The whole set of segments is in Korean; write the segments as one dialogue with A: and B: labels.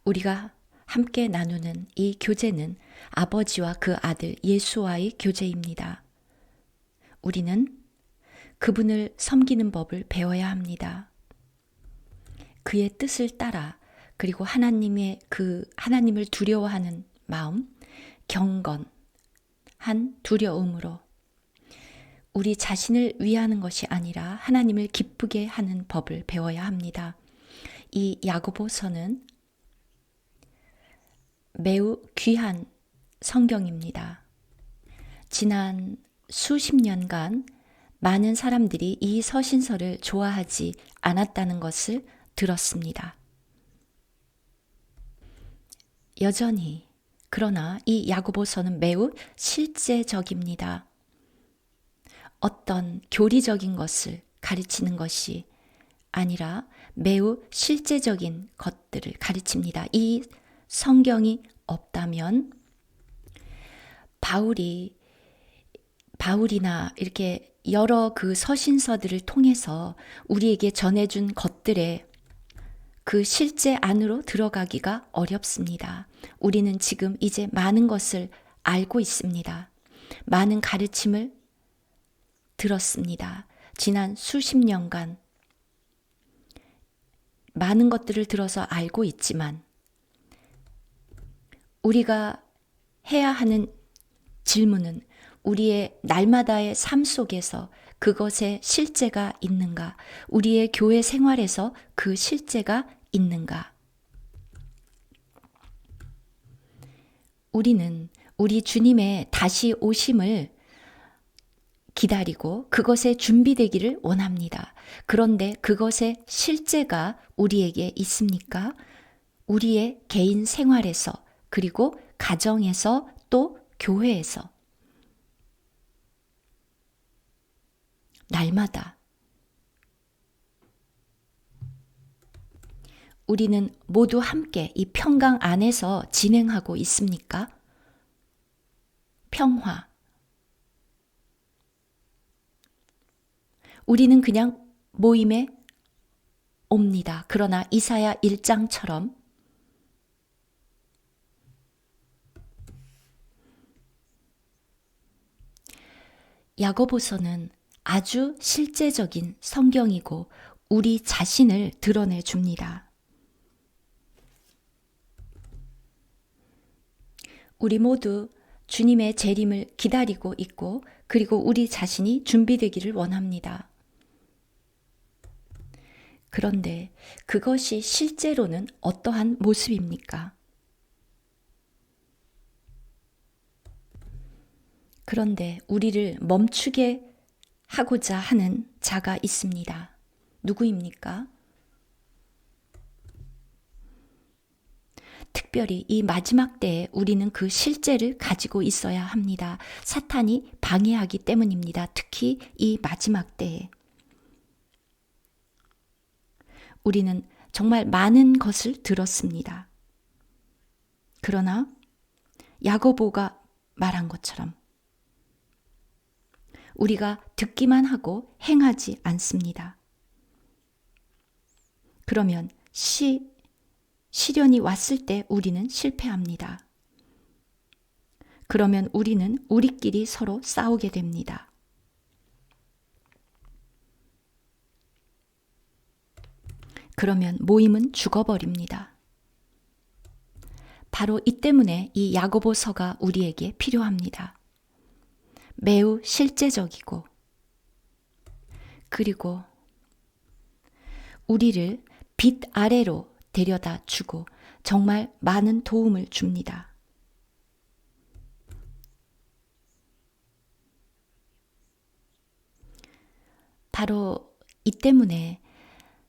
A: 우리가 함께 나누는 이 교제는 아버지와 그 아들 예수와의 교제입니다. 우리는 그분을 섬기는 법을 배워야 합니다. 그의 뜻을 따라 그리고 하나님을 두려워하는 마음, 경건한 두려움으로 우리 자신을 위하는 것이 아니라 하나님을 기쁘게 하는 법을 배워야 합니다. 이 야고보서는 매우 귀한 성경입니다. 지난 수십 년간 많은 사람들이 이 서신서를 좋아하지 않았다는 것을 들었습니다. 여전히 그러나 이 야고보서는 매우 실제적입니다. 어떤 교리적인 것을 가르치는 것이 아니라 매우 실제적인 것들을 가르칩니다. 이 성경이 없다면 바울이나 이렇게 여러 그 서신서들을 통해서 우리에게 전해준 것들에 그 실제 안으로 들어가기가 어렵습니다. 우리는 지금 이제 많은 것을 알고 있습니다. 많은 가르침을 들었습니다. 지난 수십 년간 많은 것들을 들어서 알고 있지만 우리가 해야 하는 질문은 우리의 날마다의 삶 속에서 그것의 실제가 있는가? 우리의 교회 생활에서 그 실제가 있는가? 우리는 우리 주님의 다시 오심을 기다리고 그것에 준비되기를 원합니다. 그런데 그것의 실제가 우리에게 있습니까? 우리의 개인 생활에서 그리고 가정에서 또 교회에서 날마다 우리는 모두 함께 이 평강 안에서 진행하고 있습니까? 평화. 우리는 그냥 모임에 옵니다. 그러나 이사야 1장처럼 야고보서는 아주 실제적인 성경이고 우리 자신을 드러내 줍니다. 우리 모두 주님의 재림을 기다리고 있고 그리고 우리 자신이 준비되기를 원합니다. 그런데 그것이 실제로는 어떠한 모습입니까? 그런데 우리를 멈추게 하고자 하는 자가 있습니다. 누구입니까? 특별히 이 마지막 때에 우리는 그 실제를 가지고 있어야 합니다. 사탄이 방해하기 때문입니다. 특히 이 마지막 때에. 우리는 정말 많은 것을 들었습니다. 그러나 야고보가 말한 것처럼 우리가 듣기만 하고 행하지 않습니다. 그러면 시련이 왔을 때 우리는 실패합니다. 그러면 우리는 우리끼리 서로 싸우게 됩니다. 그러면 모임은 죽어버립니다. 바로 이 때문에 이 야고보서가 우리에게 필요합니다. 매우 실제적이고 그리고 우리를 빛 아래로 데려다 주고 정말 많은 도움을 줍니다. 바로 이 때문에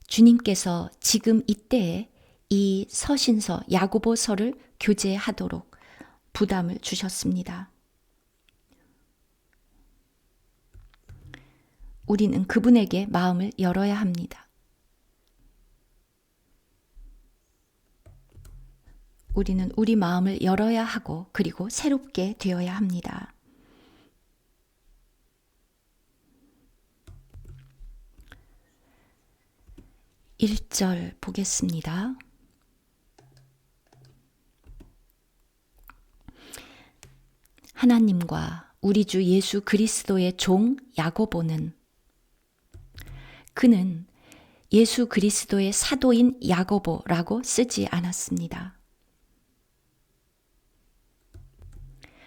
A: 주님께서 지금 이때에 이 서신서 야고보서를 교제하도록 부담을 주셨습니다. 우리는 그분에게 마음을 열어야 합니다. 우리는 우리 마음을 열어야 하고 그리고 새롭게 되어야 합니다. (1절) 보겠습니다. 하나님과 우리 주 예수 그리스도의 종 야고보는 그는 예수 그리스도의 사도인 야고보라고 쓰지 않았습니다.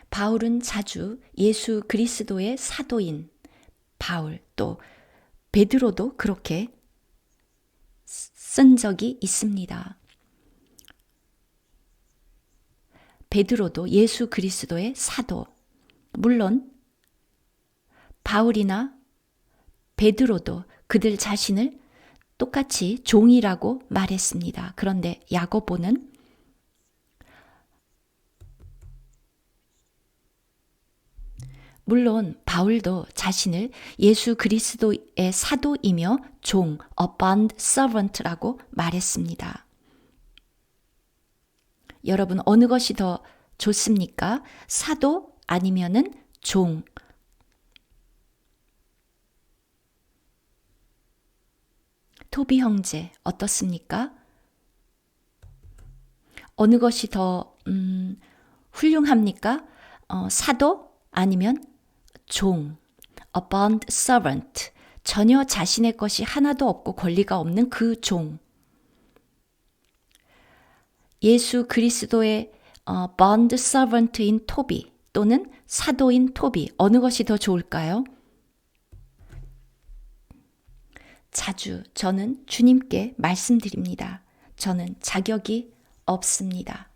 A: 바울은 자주 예수 그리스도의 사도인 바울, 또 베드로도 그렇게 쓴 적이 있습니다. 베드로도 예수 그리스도의 사도. 물론 바울이나 베드로도 그들 자신을 똑같이 종이라고 말했습니다. 그런데 야고보는 물론 바울도 자신을 예수 그리스도의 사도이며 종, a bond servant라고 말했습니다. 여러분, 어느 것이 더 좋습니까? 사도 아니면은 종. 토비 형제 어떻습니까? 어느 것이 더 훌륭합니까? 사도 아니면 종, a bond servant, 전혀 자신의 것이 하나도 없고 권리가 없는 그 종. 예수 그리스도의 bond servant인 토비 또는 사도인 토비, 어느 것이 더 좋을까요? 자주 저는 주님께 말씀드립니다. 저는 자격이 없습니다.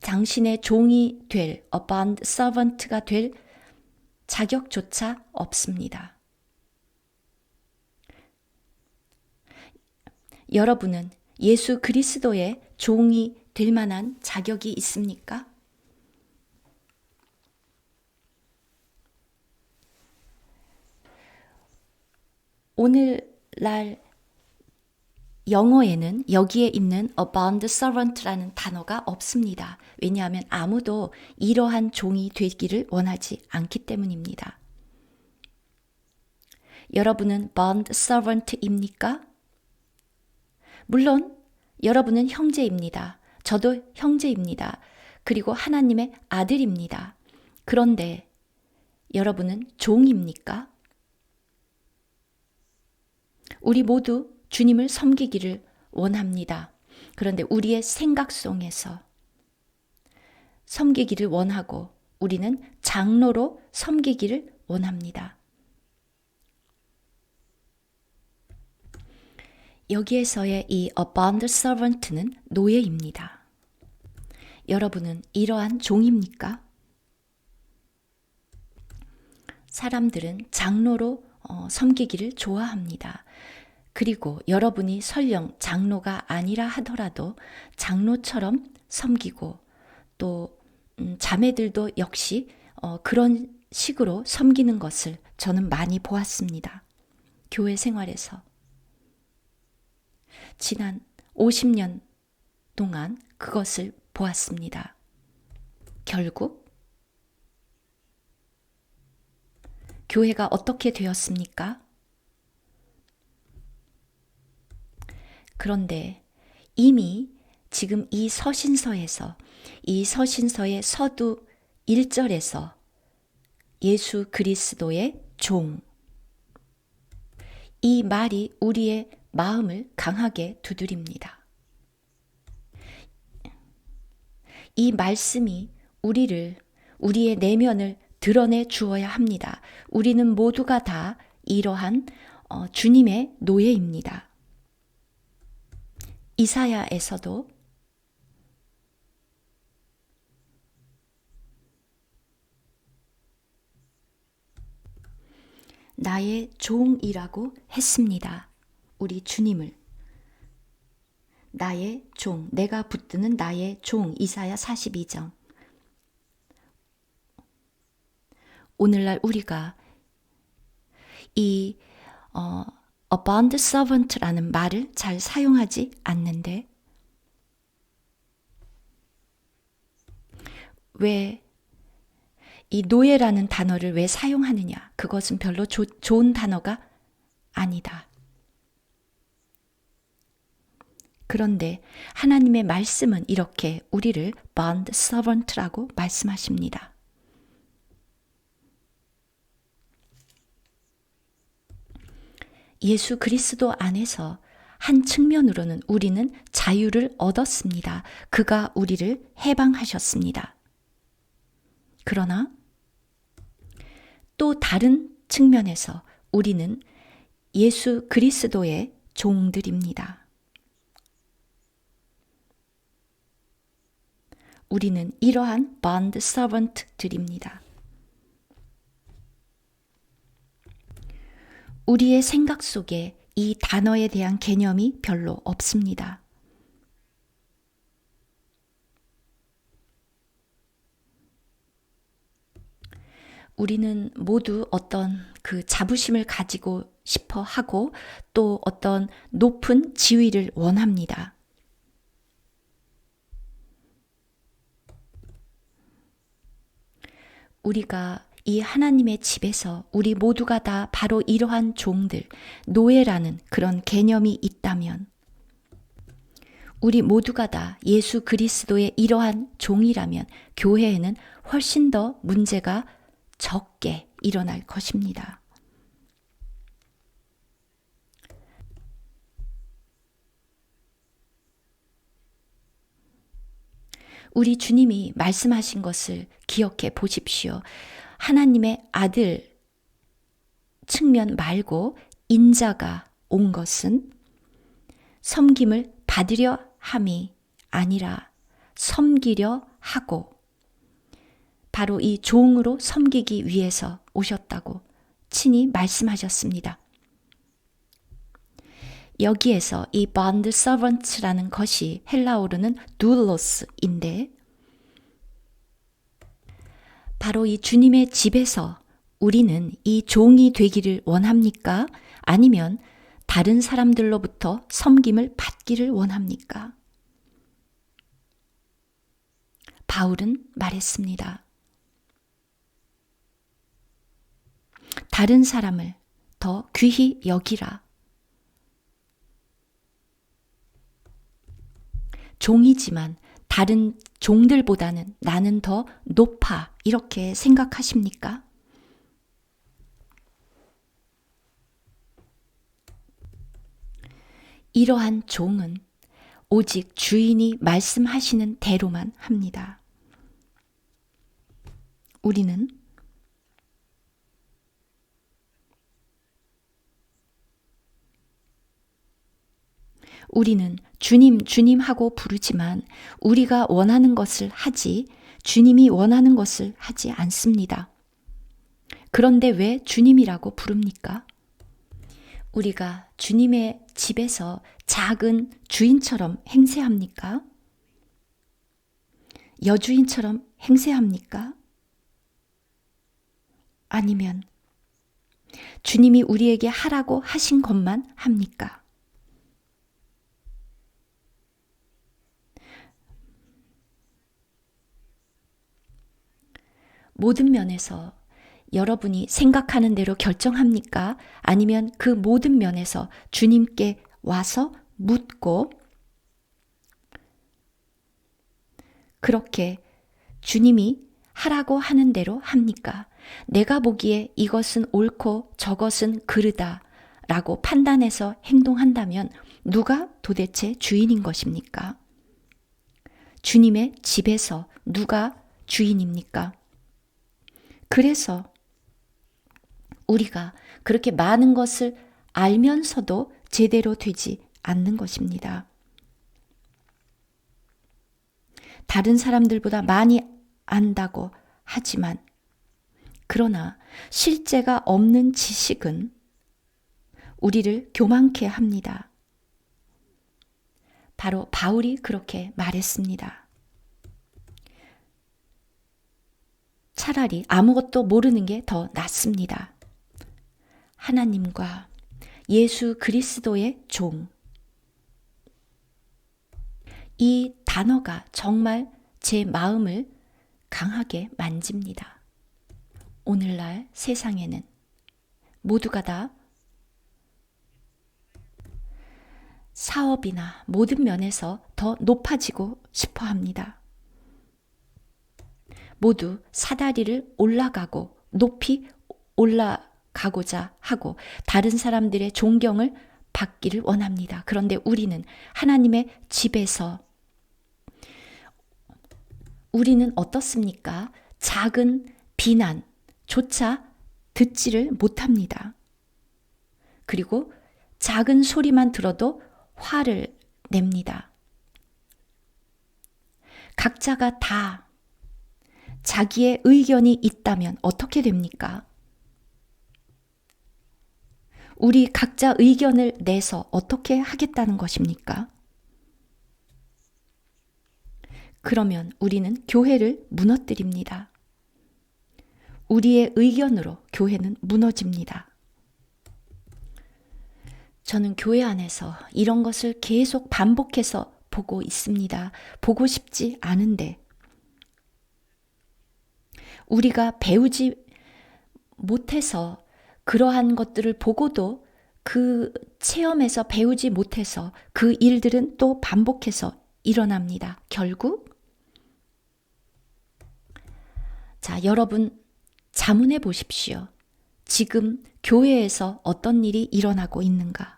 A: 당신의 종이 될 a bond servant가 될 자격조차 없습니다. 여러분은 예수 그리스도의 종이 될 만한 자격이 있습니까? 오늘날 영어에는 여기에 있는 a bond servant라는 단어가 없습니다. 왜냐하면 아무도 이러한 종이 되기를 원하지 않기 때문입니다. 여러분은 bond servant입니까? 물론 여러분은 형제입니다. 저도 형제입니다. 그리고 하나님의 아들입니다. 그런데 여러분은 종입니까? 우리 모두 주님을 섬기기를 원합니다. 그런데 우리의 생각 속에서 섬기기를 원하고 우리는 장로로 섬기기를 원합니다. 여기에서의 이 a bond servant는 노예입니다. 여러분은 이러한 종입니까? 사람들은 장로로 섬기기를 좋아합니다. 그리고 여러분이 설령 장로가 아니라 하더라도 장로처럼 섬기고 또 자매들도 역시 그런 식으로 섬기는 것을 저는 많이 보았습니다. 교회 생활에서. 지난 50년 동안 그것을 보았습니다. 결국 교회가 어떻게 되었습니까? 그런데 이미 지금 이 서신서의 서두 1절에서 예수 그리스도의 종, 이 말이 우리의 마음을 강하게 두드립니다. 이 말씀이 우리의 내면을 드러내 주어야 합니다. 우리는 모두가 다 이러한 주님의 노예입니다. 이사야에서도 나의 종이라고 했습니다. 우리 주님을. 나의 종, 내가 붙드는 나의 종, 이사야 42장. 오늘날 우리가 이 a bond servant라는 말을 잘 사용하지 않는데 왜 이 노예라는 단어를 왜 사용하느냐? 그것은 별로 좋은 단어가 아니다. 그런데 하나님의 말씀은 이렇게 우리를 bond servant라고 말씀하십니다. 예수 그리스도 안에서 한 측면으로는 우리는 자유를 얻었습니다. 그가 우리를 해방하셨습니다. 그러나 또 다른 측면에서 우리는 예수 그리스도의 종들입니다. 우리는 이러한 bond servant들입니다. 우리의 생각 속에 이 단어에 대한 개념이 별로 없습니다. 우리는 모두 어떤 그 자부심을 가지고 싶어 하고 또 어떤 높은 지위를 원합니다. 우리가 이 하나님의 집에서 우리 모두가 다 바로 이러한 종들, 노예라는 그런 개념이 있다면 우리 모두가 다 예수 그리스도의 이러한 종이라면 교회에는 훨씬 더 문제가 적게 일어날 것입니다. 우리 주님이 말씀하신 것을 기억해 보십시오. 하나님의 아들 측면 말고 인자가 온 것은 섬김을 받으려 함이 아니라 섬기려 하고 바로 이 종으로 섬기기 위해서 오셨다고 친히 말씀하셨습니다. 여기에서 이 bond servant라는 것이 헬라어로는 doulos인데 바로 이 주님의 집에서 우리는 이 종이 되기를 원합니까? 아니면 다른 사람들로부터 섬김을 받기를 원합니까? 바울은 말했습니다. 다른 사람을 더 귀히 여기라. 종이지만 다른 종들보다는 나는 더 높아 이렇게 생각하십니까? 이러한 종은 오직 주인이 말씀하시는 대로만 합니다. 우리는 주님, 주님 하고 부르지만 우리가 원하는 것을 하지 주님이 원하는 것을 하지 않습니다. 그런데 왜 주님이라고 부릅니까? 우리가 주님의 집에서 작은 주인처럼 행세합니까? 여주인처럼 행세합니까? 아니면 주님이 우리에게 하라고 하신 것만 합니까? 모든 면에서 여러분이 생각하는 대로 결정합니까? 아니면 그 모든 면에서 주님께 와서 묻고 그렇게 주님이 하라고 하는 대로 합니까? 내가 보기에 이것은 옳고 저것은 그르다 라고 판단해서 행동한다면 누가 도대체 주인인 것입니까? 주님의 집에서 누가 주인입니까? 그래서 우리가 그렇게 많은 것을 알면서도 제대로 되지 않는 것입니다. 다른 사람들보다 많이 안다고 하지만 그러나 실제가 없는 지식은 우리를 교만케 합니다. 바로 바울이 그렇게 말했습니다. 차라리 아무것도 모르는 게 더 낫습니다. 하나님과 예수 그리스도의 종. 이 단어가 정말 제 마음을 강하게 만집니다. 오늘날 세상에는 모두가 다 사업이나 모든 면에서 더 높아지고 싶어 합니다. 모두 사다리를 올라가고 높이 올라가고 가고자 하고 다른 사람들의 존경을 받기를 원합니다. 그런데 우리는 하나님의 집에서 우리는 어떻습니까? 작은 비난조차 듣지를 못합니다. 그리고 작은 소리만 들어도 화를 냅니다. 각자가 다 자기의 의견이 있다면 어떻게 됩니까? 우리 각자 의견을 내서 어떻게 하겠다는 것입니까? 그러면 우리는 교회를 무너뜨립니다. 우리의 의견으로 교회는 무너집니다. 저는 교회 안에서 이런 것을 계속 반복해서 보고 있습니다. 보고 싶지 않은데 우리가 배우지 못해서 그러한 것들을 보고도 그 체험에서 배우지 못해서 그 일들은 또 반복해서 일어납니다. 결국 자, 여러분 자문해 보십시오. 지금 교회에서 어떤 일이 일어나고 있는가?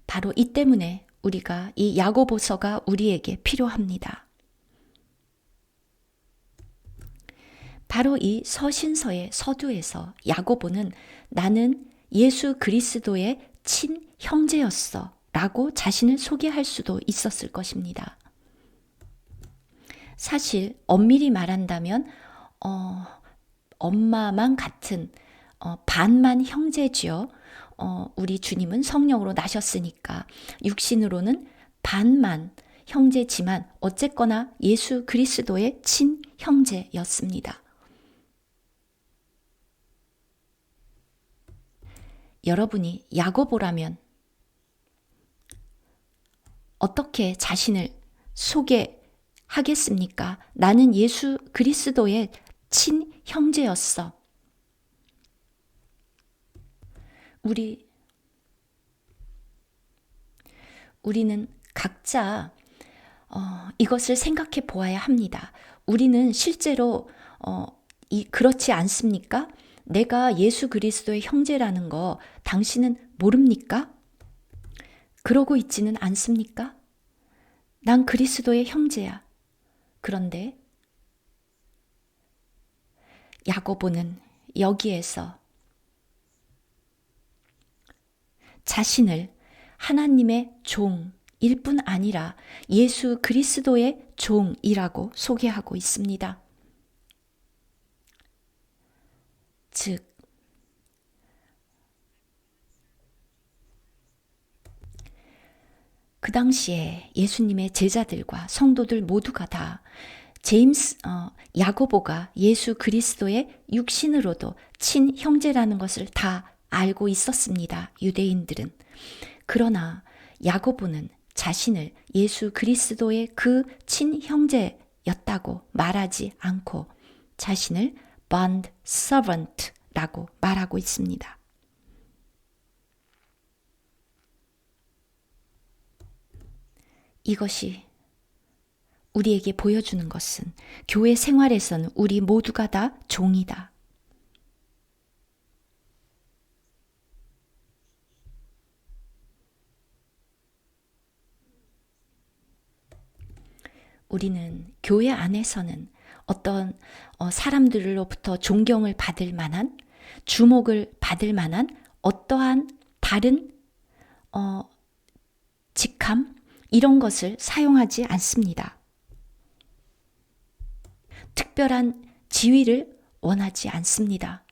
A: 바로 이 때문에 우리가 이 야고보서가 우리에게 필요합니다. 바로 이 서신서의 서두에서 야고보는 나는 예수 그리스도의 친형제였어 라고 자신을 소개할 수도 있었을 것입니다. 사실 엄밀히 말한다면 엄마만 같은 반만 형제지요. 우리 주님은 성령으로 나셨으니까 육신으로는 반만 형제지만 어쨌거나 예수 그리스도의 친형제였습니다. 여러분이 야고보라면 어떻게 자신을 소개하겠습니까? 나는 예수 그리스도의 친형제였어. 우리는 각자 이것을 생각해 보아야 합니다. 우리는 실제로 그렇지 않습니까? 내가 예수 그리스도의 형제라는 거 당신은 모릅니까? 그러고 있지는 않습니까? 난 그리스도의 형제야. 그런데 야고보는 여기에서 자신을 하나님의 종일 뿐 아니라 예수 그리스도의 종이라고 소개하고 있습니다. 즉, 그 당시에 예수님의 제자들과 성도들 모두가 다 야고보가 예수 그리스도의 육신으로도 친형제라는 것을 다 알고 있었습니다. 유대인들은. 그러나 야고보는 자신을 예수 그리스도의 그 친형제였다고 말하지 않고 자신을 bond servant라고 말하고 있습니다. 이것이 우리에게 보여주는 것은 교회 생활에서는 우리 모두가 다 종이다. 우리는 교회 안에서는 어떤 사람들로부터 존경을 받을 만한, 주목을 받을 만한 어떠한 다른 직함 이런 것을 사용하지 않습니다. 특별한 지위를 원하지 않습니다.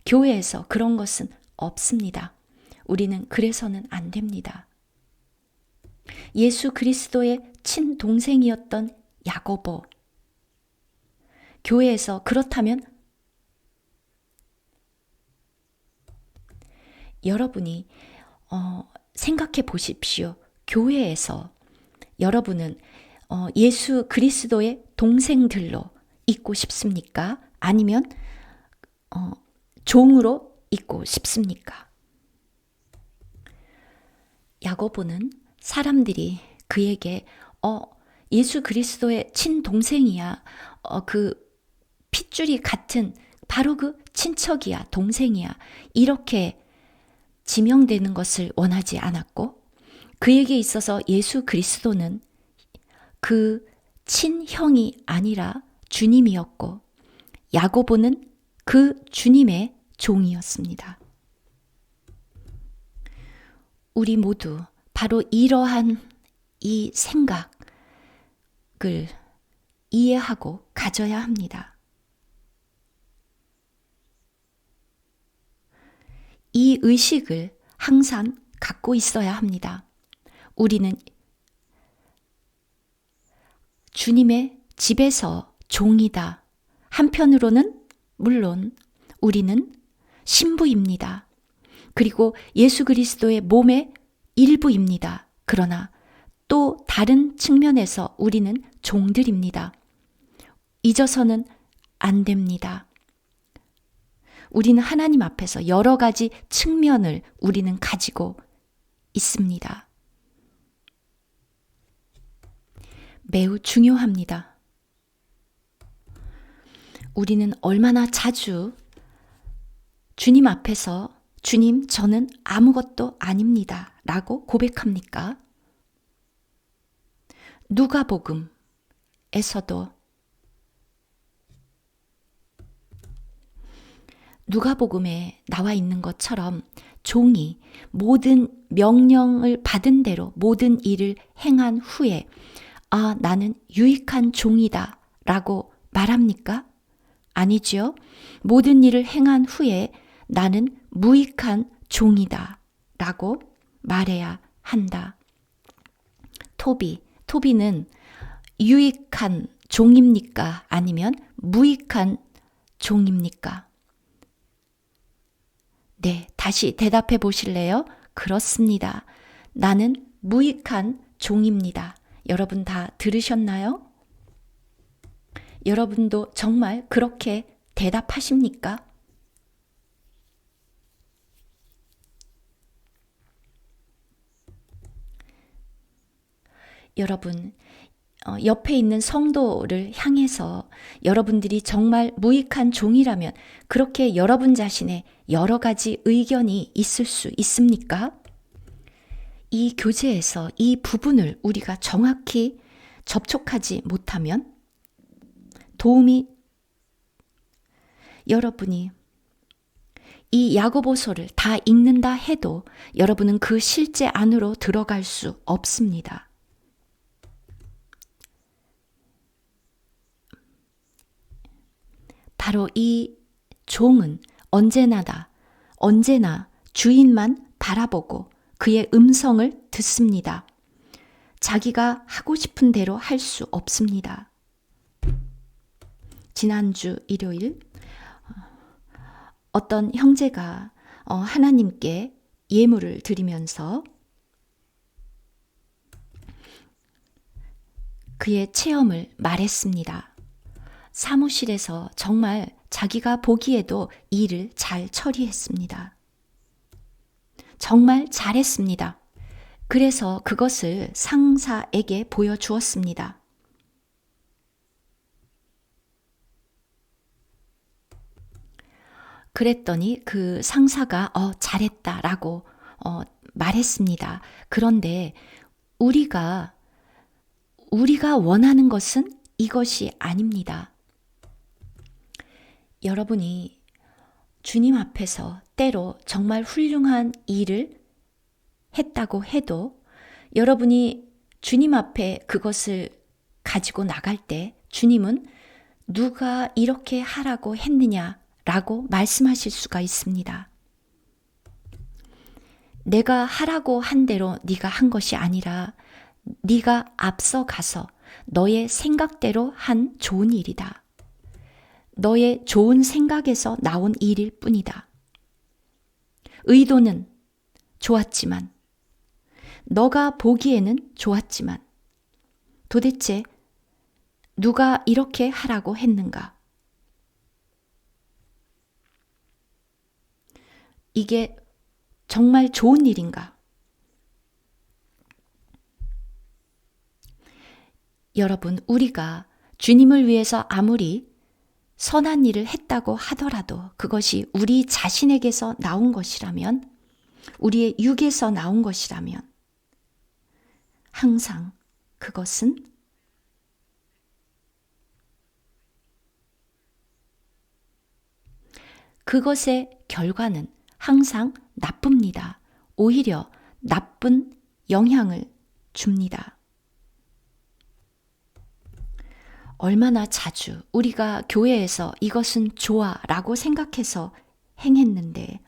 A: 교회에서 그런 것은 없습니다. 우리는 그래서는 안 됩니다. 예수 그리스도의 친동생이었던 야고보. 교회에서 그렇다면 여러분이 생각해 보십시오. 교회에서 여러분은 예수 그리스도의 동생들로 있고 싶습니까? 아니면 종으로 있고 싶습니까? 야고보는 사람들이 그에게 예수 그리스도의 친동생이야. 그 핏줄이 같은 바로 그 친척이야, 동생이야, 이렇게 지명되는 것을 원하지 않았고, 그에게 있어서 예수 그리스도는 그 친형이 아니라 주님이었고, 야고보는 그 주님의 종이었습니다. 우리 모두 바로 이러한 이 생각을 이해하고 가져야 합니다. 이 의식을 항상 갖고 있어야 합니다. 우리는 주님의 집에서 종이다. 한편으로는 물론 우리는 신부입니다. 그리고 예수 그리스도의 몸의 일부입니다. 그러나 또 다른 측면에서 우리는 종들입니다. 잊어서는 안 됩니다. 우리는 하나님 앞에서 여러 가지 측면을 우리는 가지고 있습니다. 매우 중요합니다. 우리는 얼마나 자주 주님 앞에서 주님, 저는 아무것도 아닙니다 라고 고백합니까? 누가복음에서도 누가복음에 나와 있는 것처럼 종이 모든 명령을 받은 대로 모든 일을 행한 후에 나는 유익한 종이다 라고 말합니까? 아니죠. 모든 일을 행한 후에 나는 무익한 종이다 라고 말해야 한다. 토비는 유익한 종입니까? 아니면 무익한 종입니까? 네, 다시 대답해 보실래요? 그렇습니다. 나는 무익한 종입니다. 여러분 다 들으셨나요? 여러분도 정말 그렇게 대답하십니까? 여러분, 옆에 있는 성도를 향해서 여러분들이 정말 무익한 종이라면 그렇게 여러분 자신의 여러 가지 의견이 있을 수 있습니까? 이 교제에서 이 부분을 우리가 정확히 접촉하지 못하면 여러분이 이 야고보서를 다 읽는다 해도 여러분은 그 실제 안으로 들어갈 수 없습니다. 바로 이 종은 언제나 주인만 바라보고 그의 음성을 듣습니다. 자기가 하고 싶은 대로 할 수 없습니다. 지난주 일요일 어떤 형제가 하나님께 예물을 드리면서 그의 체험을 말했습니다. 사무실에서 정말 자기가 보기에도 일을 잘 처리했습니다. 정말 잘했습니다. 그래서 그것을 상사에게 보여주었습니다. 그랬더니 그 상사가 잘했다라고 말했습니다. 그런데 우리가 원하는 것은 이것이 아닙니다. 여러분이 주님 앞에서 때로 정말 훌륭한 일을 했다고 해도 여러분이 주님 앞에 그것을 가지고 나갈 때 주님은 누가 이렇게 하라고 했느냐라고 말씀하실 수가 있습니다. 내가 하라고 한 대로 네가 한 것이 아니라 네가 앞서 가서 너의 생각대로 한 좋은 일이다. 너의 좋은 생각에서 나온 일일 뿐이다. 의도는 좋았지만, 너가 보기에는 좋았지만, 도대체 누가 이렇게 하라고 했는가? 이게 정말 좋은 일인가? 여러분, 우리가 주님을 위해서 아무리 선한 일을 했다고 하더라도 그것이 우리 자신에게서 나온 것이라면, 우리의 육에서 나온 것이라면 항상 그것은 그것의 결과는 항상 나쁩니다. 오히려 나쁜 영향을 줍니다. 얼마나 자주 우리가 교회에서 이것은 좋아 라고 생각해서 행했는데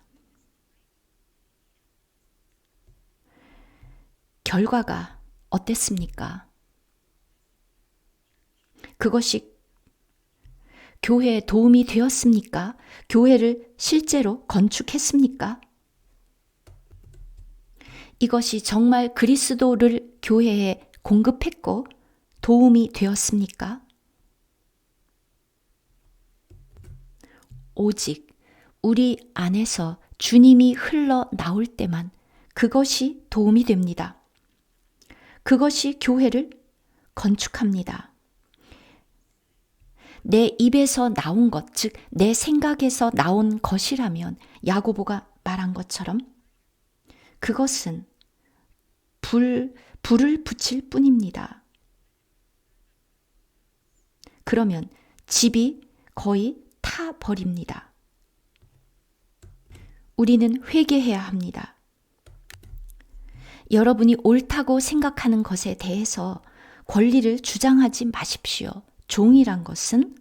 A: 결과가 어땠습니까? 그것이 교회에 도움이 되었습니까? 교회를 실제로 건축했습니까? 이것이 정말 그리스도를 교회에 공급했고 도움이 되었습니까? 오직 우리 안에서 주님이 흘러나올 때만 그것이 도움이 됩니다. 그것이 교회를 건축합니다. 내 입에서 나온 것, 즉 내 생각에서 나온 것이라면 야고보가 말한 것처럼 그것은 불을 붙일 뿐입니다. 그러면 집이 거의 타버립니다. 우리는 회개해야 합니다. 여러분이 옳다고 생각하는 것에 대해서 권리를 주장하지 마십시오. 종이란 것은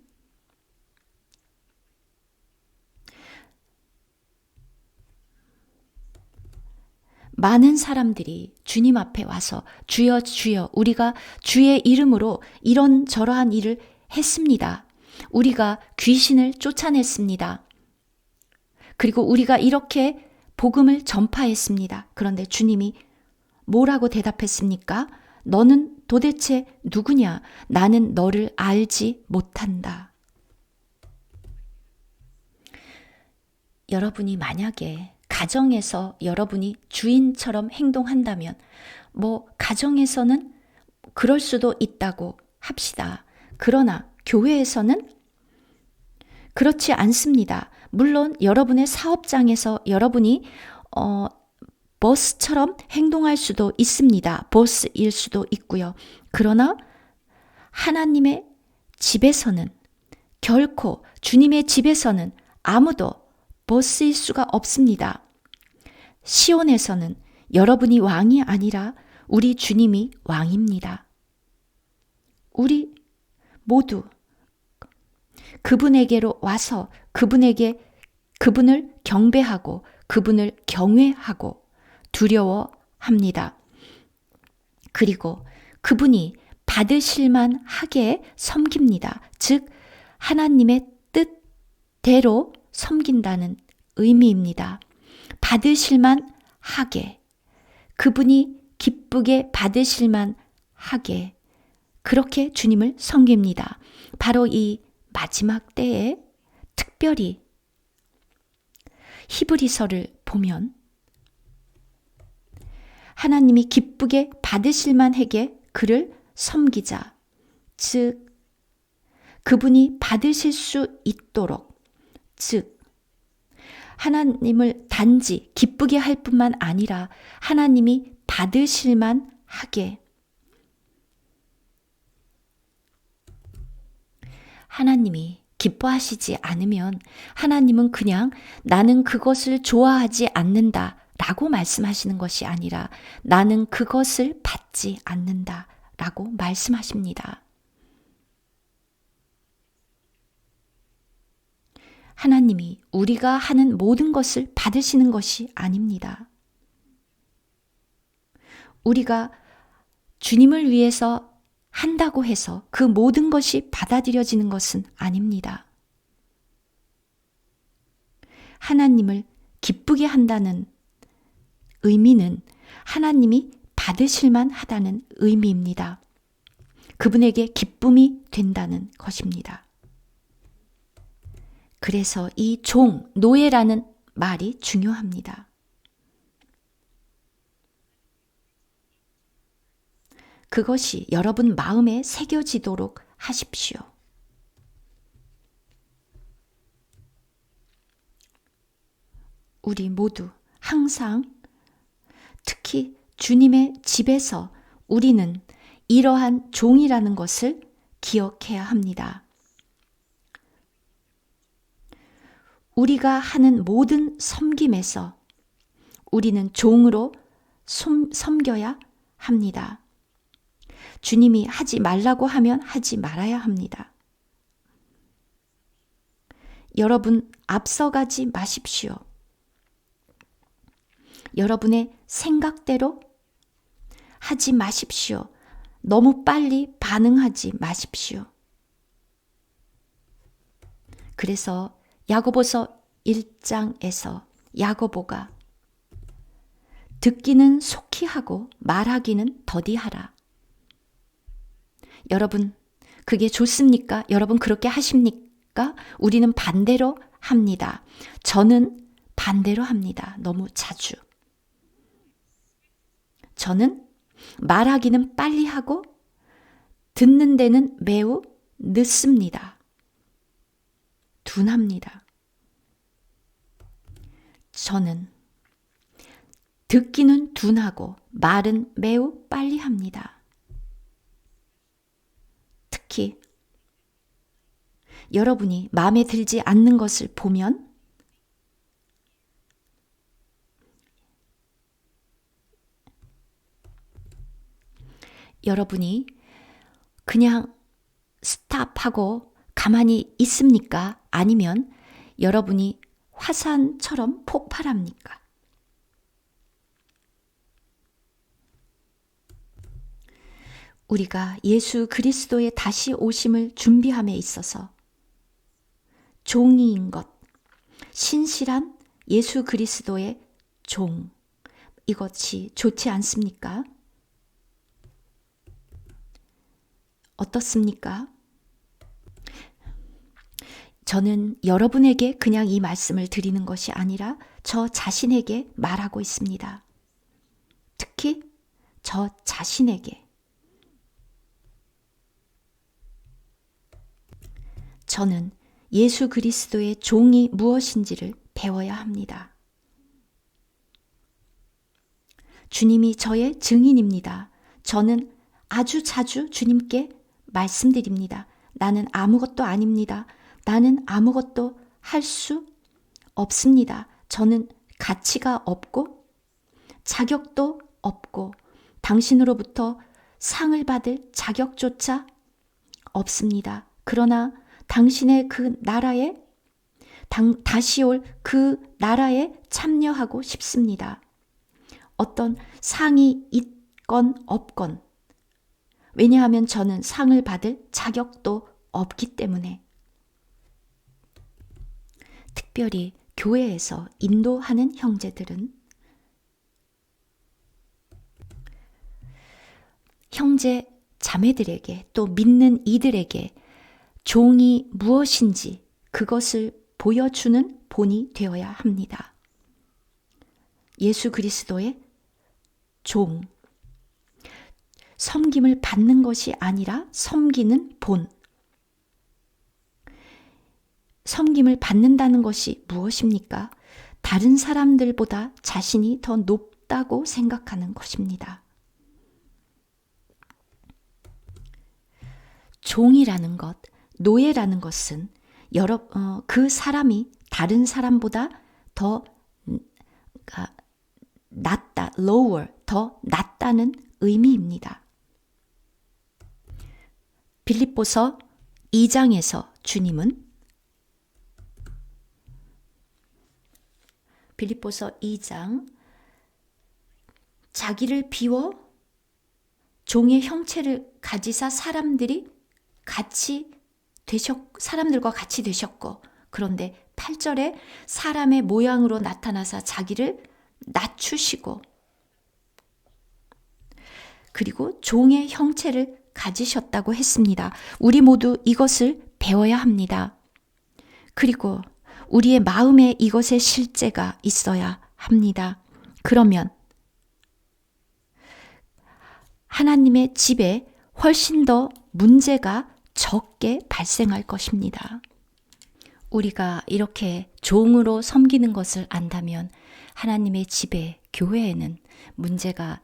A: 많은 사람들이 주님 앞에 와서 주여 주여 우리가 주의 이름으로 이런저러한 일을 했습니다. 우리가 귀신을 쫓아냈습니다. 그리고 우리가 이렇게 복음을 전파했습니다. 그런데 주님이 뭐라고 대답했습니까? 너는 도대체 누구냐? 나는 너를 알지 못한다. 여러분이 만약에 가정에서 여러분이 주인처럼 행동한다면 가정에서는 그럴 수도 있다고 합시다. 그러나 교회에서는 그렇지 않습니다. 물론 여러분의 사업장에서 여러분이 보스처럼 행동할 수도 있습니다. 보스일 수도 있고요. 그러나 하나님의 집에서는 결코 주님의 집에서는 아무도 보스일 수가 없습니다. 시온에서는 여러분이 왕이 아니라 우리 주님이 왕입니다. 우리 모두 그분에게로 와서 그분을 경배하고 그분을 경외하고 두려워합니다. 그리고 그분이 받으실만 하게 섬깁니다. 즉 하나님의 뜻대로 섬긴다는 의미입니다. 받으실만 하게, 그분이 기쁘게 받으실만 하게 그렇게 주님을 섬깁니다. 바로 이 마지막 때에 특별히 히브리서를 보면 하나님이 기쁘게 받으실만 하게 그를 섬기자. 즉 그분이 받으실 수 있도록, 즉 하나님을 단지 기쁘게 할 뿐만 아니라 하나님이 받으실만 하게, 하나님이 기뻐하시지 않으면 하나님은 그냥 나는 그것을 좋아하지 않는다 라고 말씀하시는 것이 아니라 나는 그것을 받지 않는다 라고 말씀하십니다. 하나님이 우리가 하는 모든 것을 받으시는 것이 아닙니다. 우리가 주님을 위해서 한다고 해서 그 모든 것이 받아들여지는 것은 아닙니다. 하나님을 기쁘게 한다는 의미는 하나님이 받으실만 하다는 의미입니다. 그분에게 기쁨이 된다는 것입니다. 그래서 이 노예라는 말이 중요합니다. 그것이 여러분 마음에 새겨지도록 하십시오. 우리 모두 항상 특히 주님의 집에서 우리는 이러한 종이라는 것을 기억해야 합니다. 우리가 하는 모든 섬김에서 우리는 종으로 섬겨야 합니다. 주님이 하지 말라고 하면 하지 말아야 합니다. 여러분, 앞서가지 마십시오. 여러분의 생각대로 하지 마십시오. 너무 빨리 반응하지 마십시오. 그래서 야고보서 1장에서 야고보가 듣기는 속히 하고 말하기는 더디하라. 여러분, 그게 좋습니까? 여러분 그렇게 하십니까? 우리는 반대로 합니다. 저는 반대로 합니다. 너무 자주. 저는 말하기는 빨리 하고 듣는 데는 매우 늦습니다. 둔합니다. 저는 듣기는 둔하고 말은 매우 빨리 합니다. 특히 여러분이 마음에 들지 않는 것을 보면 여러분이 그냥 스탑하고 가만히 있습니까? 아니면 여러분이 화산처럼 폭발합니까? 우리가 예수 그리스도의 다시 오심을 준비함에 있어서 종이인 것, 신실한 예수 그리스도의 종, 이것이 좋지 않습니까? 어떻습니까? 저는 여러분에게 그냥 이 말씀을 드리는 것이 아니라 저 자신에게 말하고 있습니다. 특히 저 자신에게. 저는 예수 그리스도의 종이 무엇인지를 배워야 합니다. 주님이 저의 증인입니다. 저는 아주 자주 주님께 말씀드립니다. 나는 아무것도 아닙니다. 나는 아무것도 할 수 없습니다. 저는 가치가 없고 자격도 없고 당신으로부터 상을 받을 자격조차 없습니다. 그러나 당신의 그 나라에 다시 올 그 나라에 참여하고 싶습니다. 어떤 상이 있건 없건, 왜냐하면 저는 상을 받을 자격도 없기 때문에. 특별히 교회에서 인도하는 형제들은 형제 자매들에게 또 믿는 이들에게 종이 무엇인지 그것을 보여주는 본이 되어야 합니다. 예수 그리스도의 종, 섬김을 받는 것이 아니라 섬기는 본. 섬김을 받는다는 것이 무엇입니까? 다른 사람들보다 자신이 더 높다고 생각하는 것입니다. 종이라는 것, 노예라는 것은 그 사람이 다른 사람보다 더 낮다, lower, 더 낮다는 의미입니다. 빌립보서 2장에서 주님은 빌립보서 2장 자기를 비워 종의 형체를 가지사 사람들과 같이 되셨고, 그런데 8절에 사람의 모양으로 나타나사 자기를 낮추시고 그리고 종의 형체를 가지셨다고 했습니다. 우리 모두 이것을 배워야 합니다. 그리고 우리의 마음에 이것의 실제가 있어야 합니다. 그러면 하나님의 집에 훨씬 더 문제가 적게 발생할 것입니다. 우리가 이렇게 종으로 섬기는 것을 안다면 하나님의 집에, 교회에는 문제가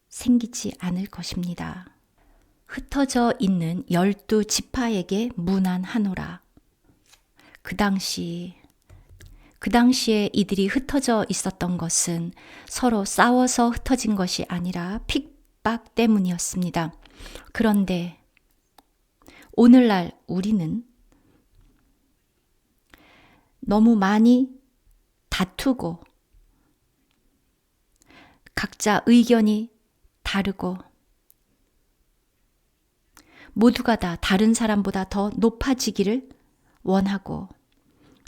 A: 생기지 않을 것입니다. 흩어져 있는 12지파에게 문안하노라. 그 당시에 이들이 흩어져 있었던 것은 서로 싸워서 흩어진 것이 아니라 핍박 때문이었습니다. 그런데 오늘날 우리는 너무 많이 다투고 각자 의견이 다르고 모두가 다 다른 사람보다 더 높아지기를 원하고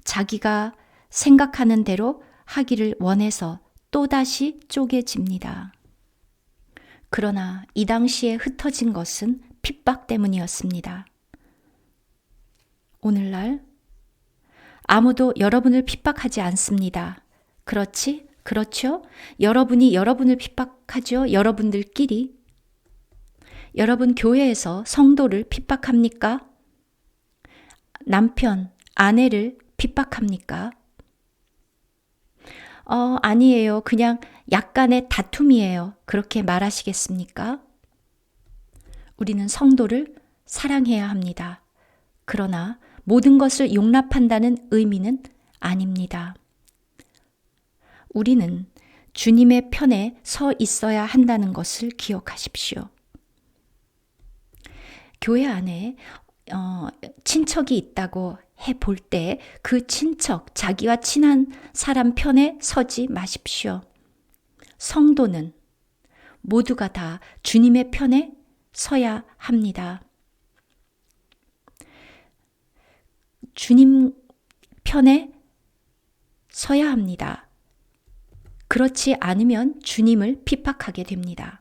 A: 자기가 생각하는 대로 하기를 원해서 또다시 쪼개집니다. 그러나 이 당시에 흩어진 것은 핍박 때문이었습니다. 오늘날 아무도 여러분을 핍박하지 않습니다. 그렇지? 그렇죠? 여러분이 여러분을 핍박하죠? 여러분들끼리. 여러분 교회에서 성도를 핍박합니까? 남편, 아내를 핍박합니까? 아니에요. 그냥 약간의 다툼이에요. 그렇게 말하시겠습니까? 우리는 성도를 사랑해야 합니다. 그러나 모든 것을 용납한다는 의미는 아닙니다. 우리는 주님의 편에 서 있어야 한다는 것을 기억하십시오. 교회 안에 친척이 있다고 해볼 때 그 친척, 자기와 친한 사람 편에 서지 마십시오. 성도는 모두가 다 주님의 편에 서야 합니다. 주님 편에 서야 합니다. 그렇지 않으면 주님을 핍박하게 됩니다.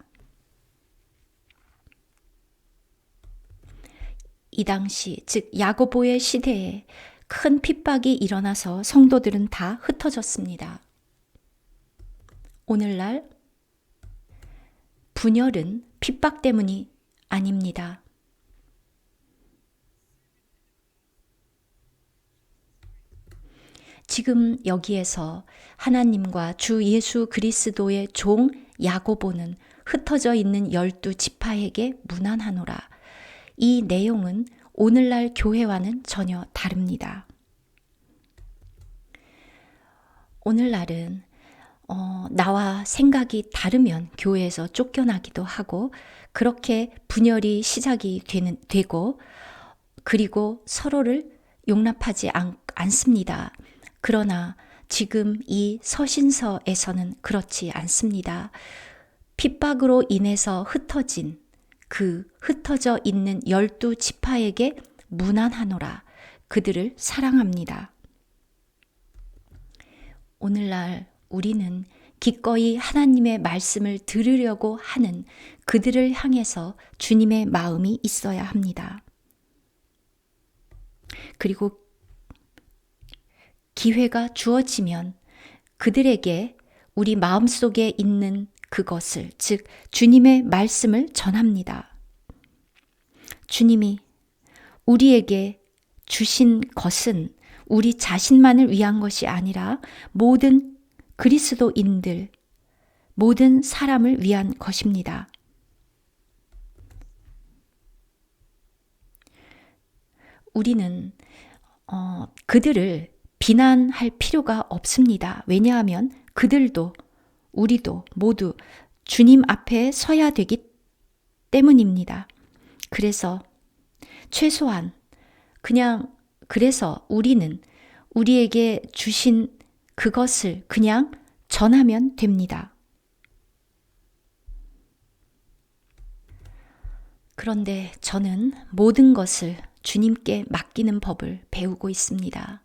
A: 이 당시, 즉 야고보의 시대에 큰 핍박이 일어나서 성도들은 다 흩어졌습니다. 오늘날 분열은 핍박 때문이 아닙니다. 지금 여기에서 하나님과 주 예수 그리스도의 종 야고보는 흩어져 있는 12지파에게 문안하노라. 이 내용은 오늘날 교회와는 전혀 다릅니다. 오늘날은 나와 생각이 다르면 교회에서 쫓겨나기도 하고 그렇게 분열이 시작이 되고 그리고 서로를 용납하지 않습니다. 그러나 지금 이 서신서에서는 그렇지 않습니다. 핍박으로 인해서 흩어져 있는 12지파에게 문안하노라. 그들을 사랑합니다. 오늘날 우리는 기꺼이 하나님의 말씀을 들으려고 하는 그들을 향해서 주님의 마음이 있어야 합니다. 그리고 기회가 주어지면 그들에게 우리 마음속에 있는 그것을, 즉 주님의 말씀을 전합니다. 주님이 우리에게 주신 것은 우리 자신만을 위한 것이 아니라 모든 그리스도인들, 모든 사람을 위한 것입니다. 우리는 그들을 비난할 필요가 없습니다. 왜냐하면 그들도 우리도 모두 주님 앞에 서야 되기 때문입니다. 그래서 최소한 그래서 우리는 우리에게 주신 그것을 그냥 전하면 됩니다. 그런데 저는 모든 것을 주님께 맡기는 법을 배우고 있습니다.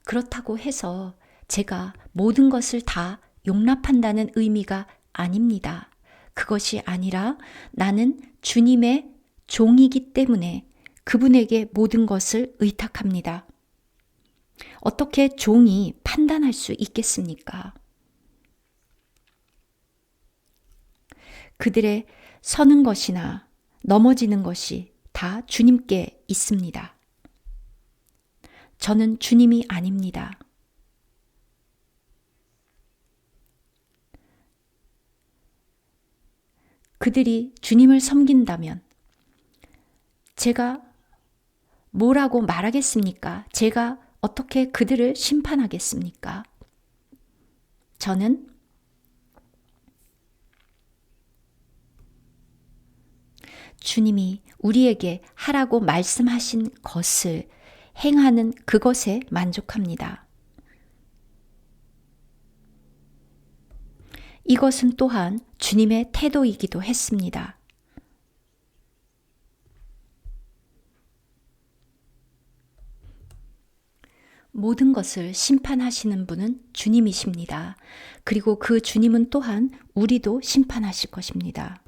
A: 그렇다고 해서 제가 모든 것을 다 용납한다는 의미가 아닙니다. 그것이 아니라 나는 주님의 종이기 때문에 그분에게 모든 것을 의탁합니다. 어떻게 종이 판단할 수 있겠습니까? 그들의 서는 것이나 넘어지는 것이 다 주님께 있습니다. 저는 주님이 아닙니다. 그들이 주님을 섬긴다면 제가 뭐라고 말하겠습니까? 제가 어떻게 그들을 심판하겠습니까? 저는 주님이 우리에게 하라고 말씀하신 것을 행하는 그것에 만족합니다. 이것은 또한 주님의 태도이기도 했습니다. 모든 것을 심판하시는 분은 주님이십니다. 그리고 그 주님은 또한 우리도 심판하실 것입니다.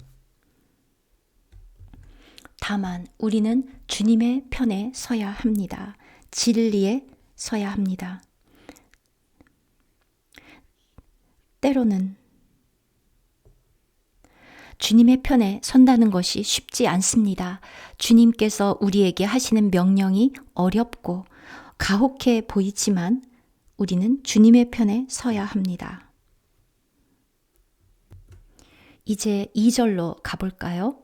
A: 다만 우리는 주님의 편에 서야 합니다. 진리에 서야 합니다. 때로는 주님의 편에 선다는 것이 쉽지 않습니다. 주님께서 우리에게 하시는 명령이 어렵고 가혹해 보이지만 우리는 주님의 편에 서야 합니다. 이제 2절로 가볼까요?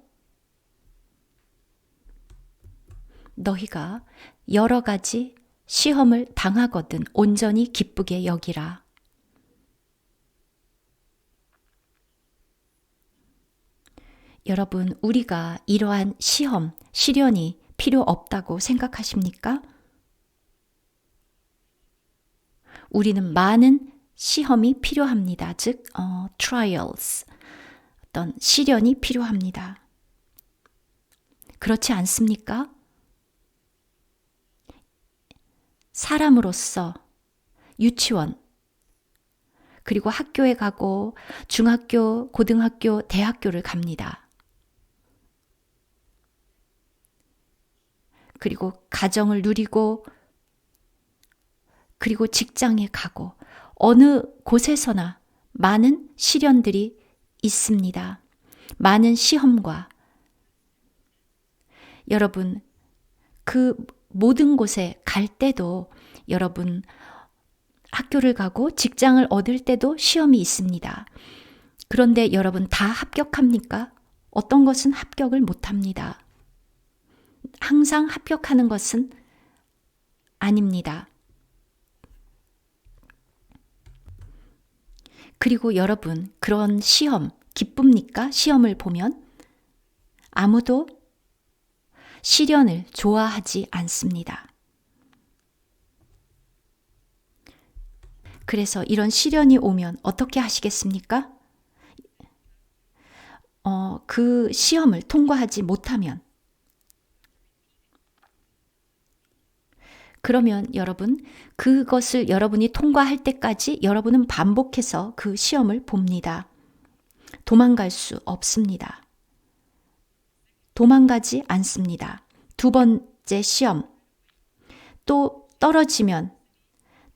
A: 너희가 여러 가지 시험을 당하거든 온전히 기쁘게 여기라. 여러분, 우리가 이러한 시험, 시련이 필요 없다고 생각하십니까? 우리는 많은 시험이 필요합니다. 즉, trials, 어떤 시련이 필요합니다. 그렇지 않습니까? 사람으로서 유치원, 그리고 학교에 가고 중학교, 고등학교, 대학교를 갑니다. 그리고 가정을 누리고 그리고 직장에 가고 어느 곳에서나 많은 시련들이 있습니다. 많은 시험과 여러분 그 모든 곳에 갈 때도 여러분 학교를 가고 직장을 얻을 때도 시험이 있습니다. 그런데 여러분 다 합격합니까? 어떤 것은 합격을 못합니다. 항상 합격하는 것은 아닙니다. 그리고 여러분 그런 시험 기쁩니까? 시험을 보면 아무도 시련을 좋아하지 않습니다. 그래서 이런 시련이 오면 어떻게 하시겠습니까? 그 시험을 통과하지 못하면 그러면 여러분 그것을 여러분이 통과할 때까지 여러분은 반복해서 그 시험을 봅니다. 도망갈 수 없습니다. 도망가지 않습니다. 두 번째 시험 또 떨어지면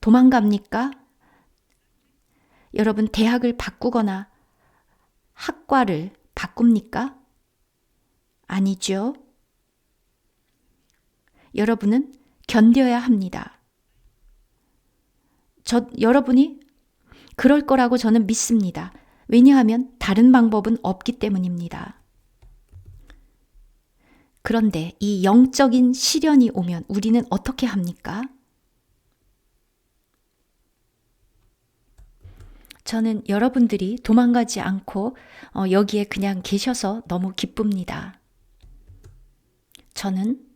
A: 도망갑니까? 여러분 대학을 바꾸거나 학과를 바꿉니까? 아니죠. 여러분은 견뎌야 합니다. 여러분이 그럴 거라고 저는 믿습니다. 왜냐하면 다른 방법은 없기 때문입니다. 그런데 이 영적인 시련이 오면 우리는 어떻게 합니까? 저는 여러분들이 도망가지 않고 여기에 그냥 계셔서 너무 기쁩니다. 저는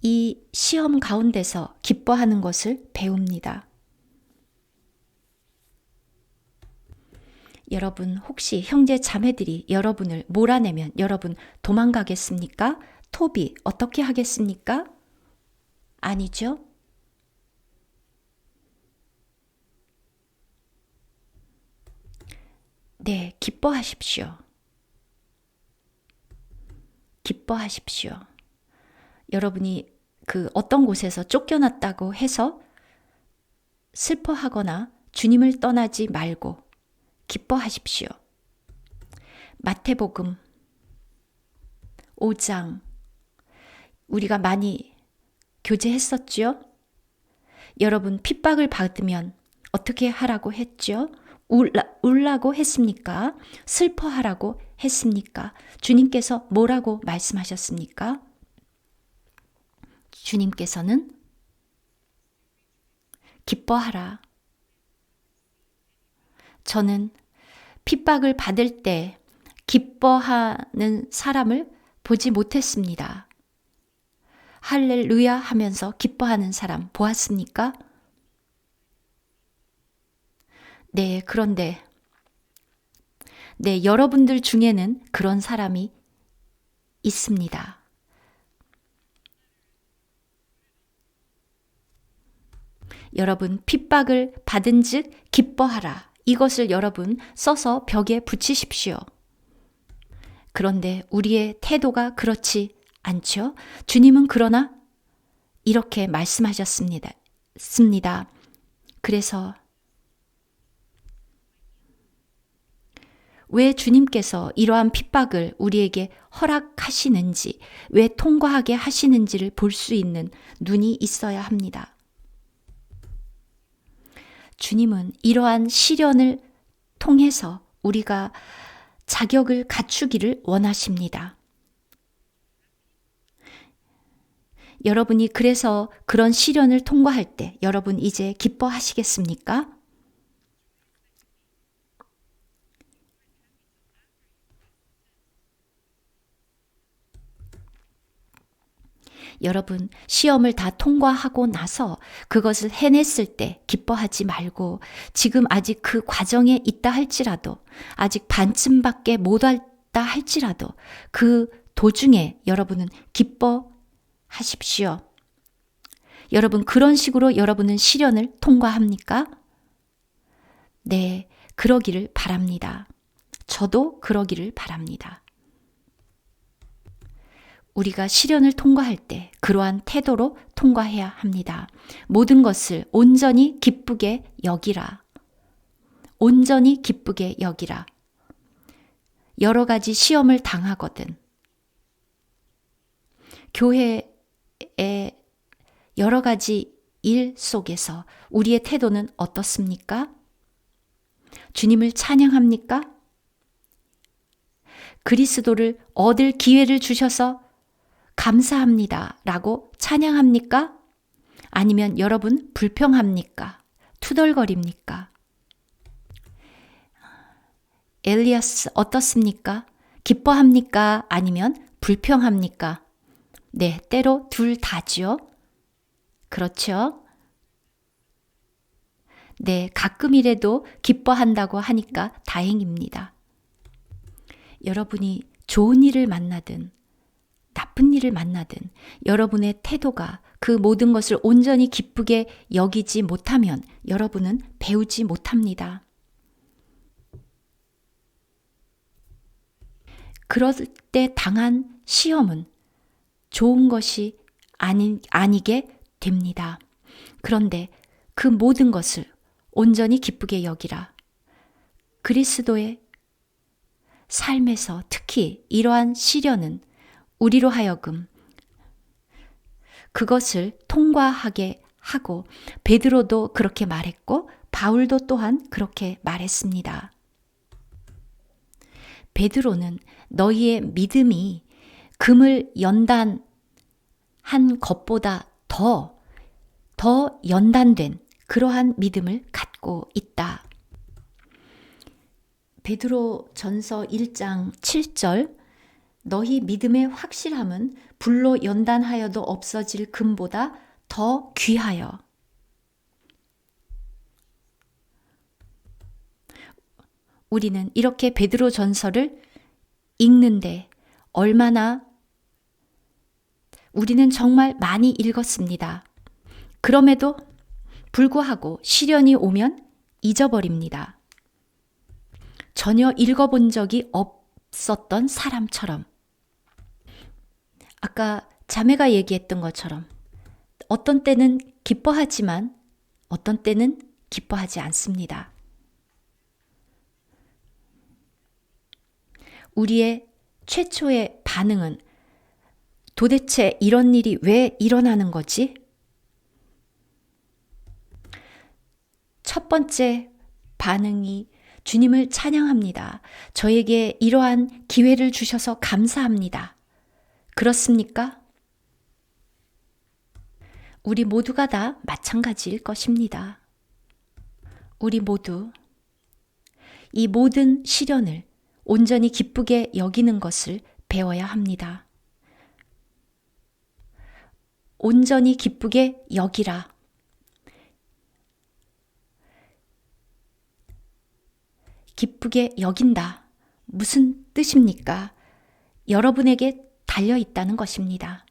A: 이 시험 가운데서 기뻐하는 것을 배웁니다. 여러분 혹시 형제 자매들이 여러분을 몰아내면 여러분 도망가겠습니까? 토비 어떻게 하겠습니까? 아니죠. 네, 기뻐하십시오. 기뻐하십시오. 여러분이 그 어떤 곳에서 쫓겨났다고 해서 슬퍼하거나 주님을 떠나지 말고 기뻐하십시오. 마태복음 5장 우리가 많이 교제했었죠? 여러분 핍박을 받으면 어떻게 하라고 했죠? 울라고 했습니까? 슬퍼하라고 했습니까? 주님께서 뭐라고 말씀하셨습니까? 주님께서는 기뻐하라. 저는 핍박을 받을 때 기뻐하는 사람을 보지 못했습니다. 할렐루야 하면서 기뻐하는 사람 보았습니까? 네, 그런데 여러분들 중에는 그런 사람이 있습니다. 여러분 핍박을 받은즉 기뻐하라. 이것을 여러분 써서 벽에 붙이십시오. 그런데 우리의 태도가 그렇지 않죠? 주님은 그러나 이렇게 말씀하셨습니다. 그래서 왜 주님께서 이러한 핍박을 우리에게 허락하시는지, 왜 통과하게 하시는지를 볼 수 있는 눈이 있어야 합니다. 주님은 이러한 시련을 통해서 우리가 자격을 갖추기를 원하십니다. 여러분이 그래서 그런 시련을 통과할 때 여러분 이제 기뻐하시겠습니까? 여러분 시험을 다 통과하고 나서 그것을 해냈을 때 기뻐하지 말고 지금 아직 그 과정에 있다 할지라도 아직 반쯤밖에 못 왔다 할지라도 그 도중에 여러분은 기뻐하십시오. 여러분 그런 식으로 여러분은 시련을 통과합니까? 네, 그러기를 바랍니다. 저도 그러기를 바랍니다. 우리가 시련을 통과할 때 그러한 태도로 통과해야 합니다. 모든 것을 온전히 기쁘게 여기라. 온전히 기쁘게 여기라. 여러 가지 시험을 당하거든. 교회의 여러 가지 일 속에서 우리의 태도는 어떻습니까? 주님을 찬양합니까? 그리스도를 얻을 기회를 주셔서 감사합니다 라고 찬양합니까? 아니면 여러분 불평합니까? 투덜거립니까? 엘리야스 어떻습니까? 기뻐합니까? 아니면 불평합니까? 네, 때로 둘 다지요. 그렇죠? 네, 가끔이라도 기뻐한다고 하니까 다행입니다. 여러분이 좋은 일을 만나든 나쁜 일을 만나든 여러분의 태도가 그 모든 것을 온전히 기쁘게 여기지 못하면 여러분은 배우지 못합니다. 그럴 때 당한 시험은 좋은 것이 아니게 됩니다. 그런데 그 모든 것을 온전히 기쁘게 여기라. 그리스도의 삶에서 특히 이러한 시련은 우리로 하여금 그것을 통과하게 하고 베드로도 그렇게 말했고 바울도 또한 그렇게 말했습니다. 베드로는 너희의 믿음이 금을 연단한 것보다 더 연단된 그러한 믿음을 갖고 있다. 베드로 전서 1장 7절 너희 믿음의 확실함은 불로 연단하여도 없어질 금보다 더 귀하여. 우리는 이렇게 베드로 전서를 읽는데 얼마나 우리는 정말 많이 읽었습니다. 그럼에도 불구하고 시련이 오면 잊어버립니다. 전혀 읽어본 적이 없었던 사람처럼. 아까 자매가 얘기했던 것처럼 어떤 때는 기뻐하지만 어떤 때는 기뻐하지 않습니다. 우리의 최초의 반응은 도대체 이런 일이 왜 일어나는 거지? 첫 번째 반응이 주님을 찬양합니다. 저에게 이러한 기회를 주셔서 감사합니다. 그렇습니까? 우리 모두가 다 마찬가지일 것입니다. 우리 모두 이 모든 시련을 온전히 기쁘게 여기는 것을 배워야 합니다. 온전히 기쁘게 여기라. 기쁘게 여긴다. 무슨 뜻입니까? 여러분에게 달려 있다는 것입니다.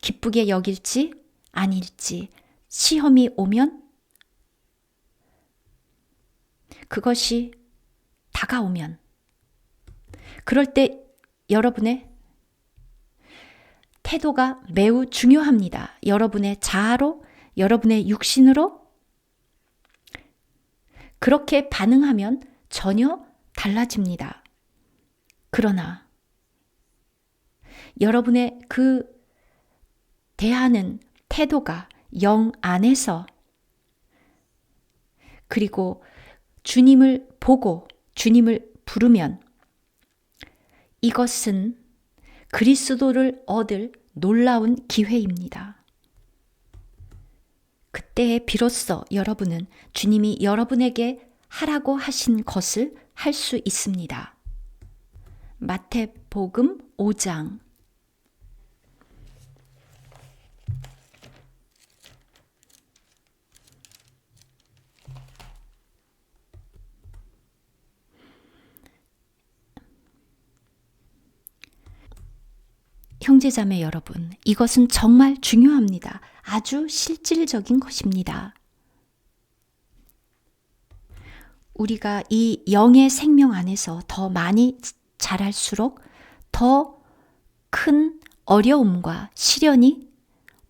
A: 기쁘게 여길지 아닐지, 시험이 오면 그것이 다가오면 그럴 때 여러분의 태도가 매우 중요합니다. 여러분의 자아로, 여러분의 육신으로 그렇게 반응하면 전혀 달라집니다. 그러나 여러분의 그 대하는 태도가 영 안에서 그리고 주님을 보고 주님을 부르면 이것은 그리스도를 얻을 놀라운 기회입니다. 그때에 비로소 여러분은 주님이 여러분에게 하라고 하신 것을 할 수 있습니다. 마태복음 5장 형제자매 여러분, 이것은 정말 중요합니다. 아주 실질적인 것입니다. 우리가 이 영의 생명 안에서 더 많이 자랄수록 더 큰 어려움과 시련이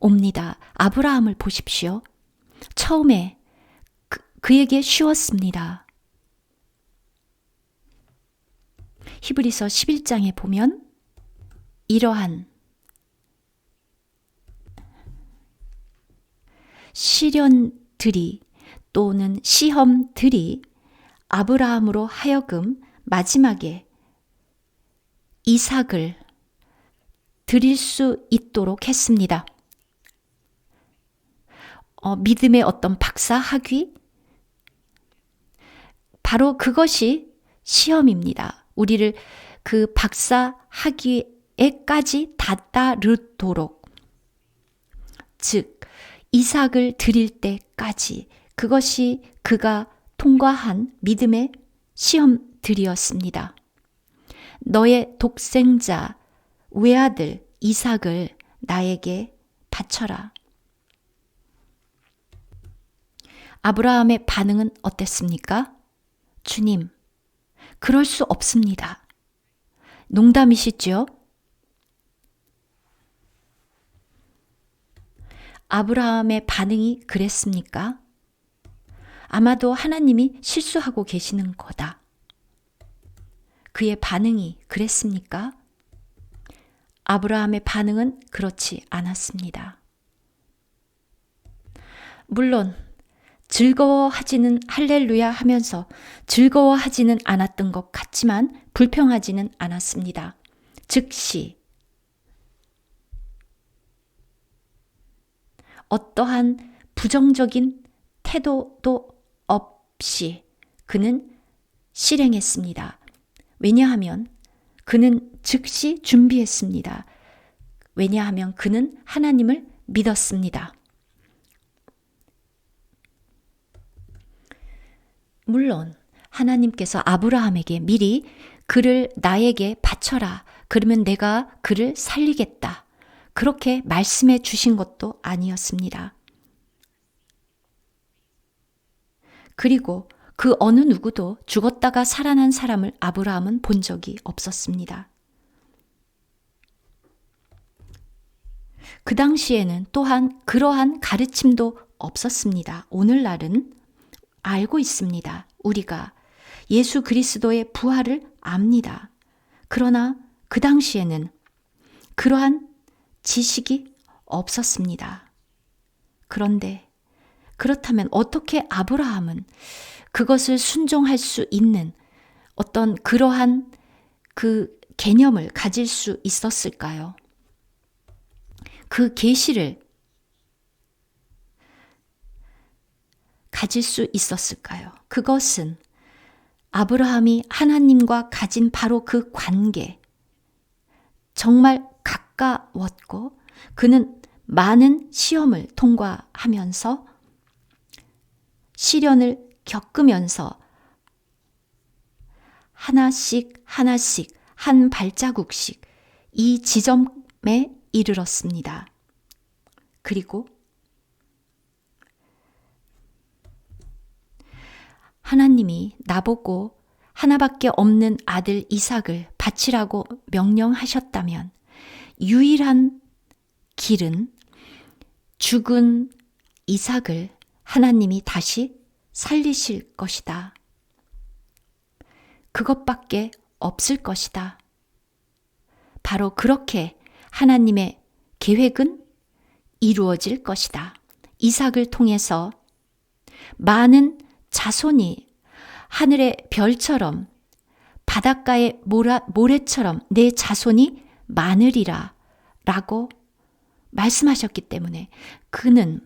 A: 옵니다. 아브라함을 보십시오. 처음에 그에게 쉬웠습니다. 히브리서 11장에 보면 이러한 시련들이 또는 시험들이 아브라함으로 하여금 마지막에 이삭을 드릴 수 있도록 했습니다. 믿음의 어떤 박사 학위? 바로 그것이 시험입니다. 우리를 그 박사 학위에까지 다다르도록, 즉 이삭을 드릴 때까지 그것이 그가 통과한 믿음의 시험들이었습니다. 너의 독생자 외아들 이삭을 나에게 바쳐라. 아브라함의 반응은 어땠습니까? 주님, 그럴 수 없습니다. 농담이시죠? 아브라함의 반응이 그랬습니까? 아마도 하나님이 실수하고 계시는 거다. 그의 반응이 그랬습니까? 아브라함의 반응은 그렇지 않았습니다. 물론 즐거워하지는 할렐루야 하면서 즐거워하지는 않았던 것 같지만 불평하지는 않았습니다. 즉시 어떠한 부정적인 태도도 없이 그는 실행했습니다. 왜냐하면 그는 즉시 준비했습니다. 왜냐하면 그는 하나님을 믿었습니다. 물론 하나님께서 아브라함에게 미리 그를 나에게 바쳐라. 그러면 내가 그를 살리겠다. 그렇게 말씀해 주신 것도 아니었습니다. 그리고 그 어느 누구도 죽었다가 살아난 사람을 아브라함은 본 적이 없었습니다. 그 당시에는 또한 그러한 가르침도 없었습니다. 오늘날은 알고 있습니다. 우리가 예수 그리스도의 부활을 압니다. 그러나 그 당시에는 그러한 지식이 없었습니다. 그런데 그렇다면 어떻게 아브라함은 그것을 순종할 수 있는 어떤 그러한 그 개념을 가질 수 있었을까요? 그 계시를 가질 수 있었을까요? 그것은 아브라함이 하나님과 가진 바로 그 관계, 정말 가까웠고 그는 많은 시험을 통과하면서 시련을 겪으면서 하나씩 하나씩 한 발자국씩 이 지점에 이르렀습니다. 그리고 하나님이 나보고 하나밖에 없는 아들 이삭을 바치라고 명령하셨다면 유일한 길은 죽은 이삭을 하나님이 다시 살리실 것이다. 그것밖에 없을 것이다. 바로 그렇게 하나님의 계획은 이루어질 것이다. 이삭을 통해서 많은 자손이 하늘의 별처럼 바닷가의 모래처럼 내 자손이 많으리라 라고 말씀하셨기 때문에 그는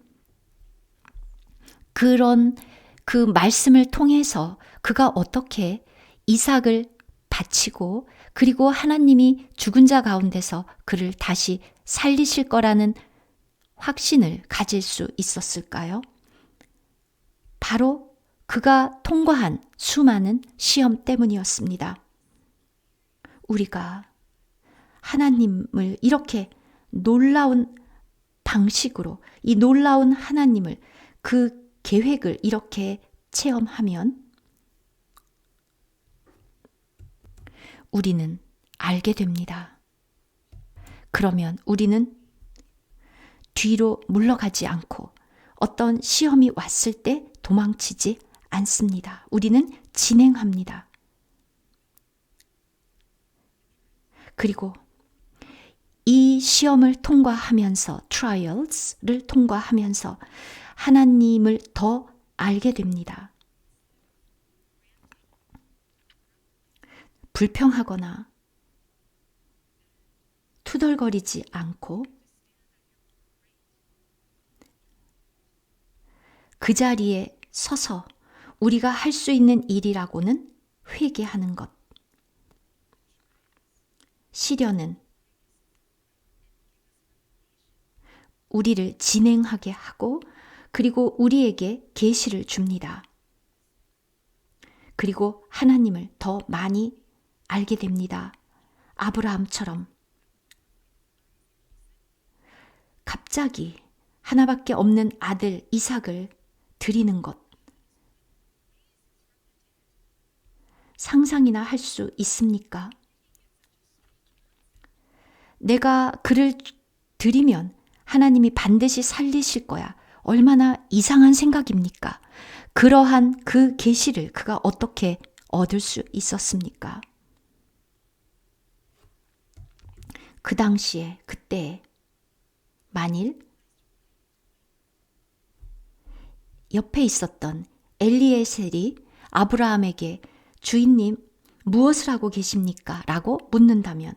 A: 그런 그 말씀을 통해서 그가 어떻게 이삭을 바치고 그리고 하나님이 죽은 자 가운데서 그를 다시 살리실 거라는 확신을 가질 수 있었을까요? 바로 그가 통과한 수많은 시험 때문이었습니다. 우리가 하나님을 이렇게 놀라운 방식으로 이 놀라운 하나님을 그 계획을 이렇게 체험하면 우리는 알게 됩니다. 그러면 우리는 뒤로 물러가지 않고 어떤 시험이 왔을 때 도망치지 않습니다. 우리는 진행합니다. 그리고 이 시험을 통과하면서 trials를 통과하면서 하나님을 더 알게 됩니다. 불평하거나 투덜거리지 않고 그 자리에 서서 우리가 할 수 있는 일이라고는 회개하는 것. 시련은 우리를 진행하게 하고 그리고 우리에게 계시를 줍니다. 그리고 하나님을 더 많이 알게 됩니다. 아브라함처럼 갑자기 하나밖에 없는 아들 이삭을 드리는 것. 상상이나 할 수 있습니까? 내가 그를 드리면 하나님이 반드시 살리실 거야. 얼마나 이상한 생각입니까? 그러한 그 계시를 그가 어떻게 얻을 수 있었습니까? 그 당시에 그때 만일 옆에 있었던 엘리에셀이 아브라함에게 주인님 무엇을 하고 계십니까? 라고 묻는다면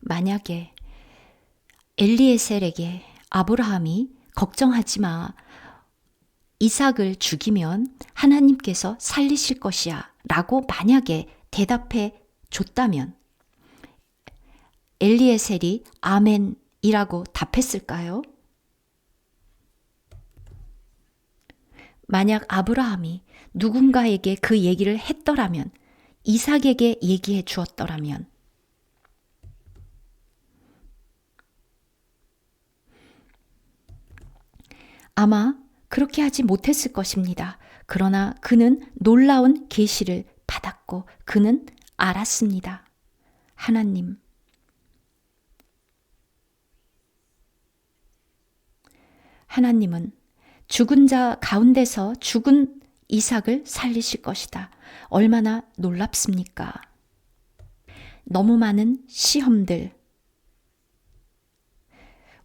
A: 만약에 엘리에셀에게 아브라함이 걱정하지 마. 이삭을 죽이면 하나님께서 살리실 것이야 라고 만약에 대답해 줬다면 엘리에셀이 아멘이라고 답했을까요? 만약 아브라함이 누군가에게 그 얘기를 했더라면 이삭에게 얘기해 주었더라면 아마 그렇게 하지 못했을 것입니다. 그러나 그는 놀라운 계시를 받았고 그는 알았습니다. 하나님은 죽은 자 가운데서 죽은 이삭을 살리실 것이다. 얼마나 놀랍습니까? 너무 많은 시험들,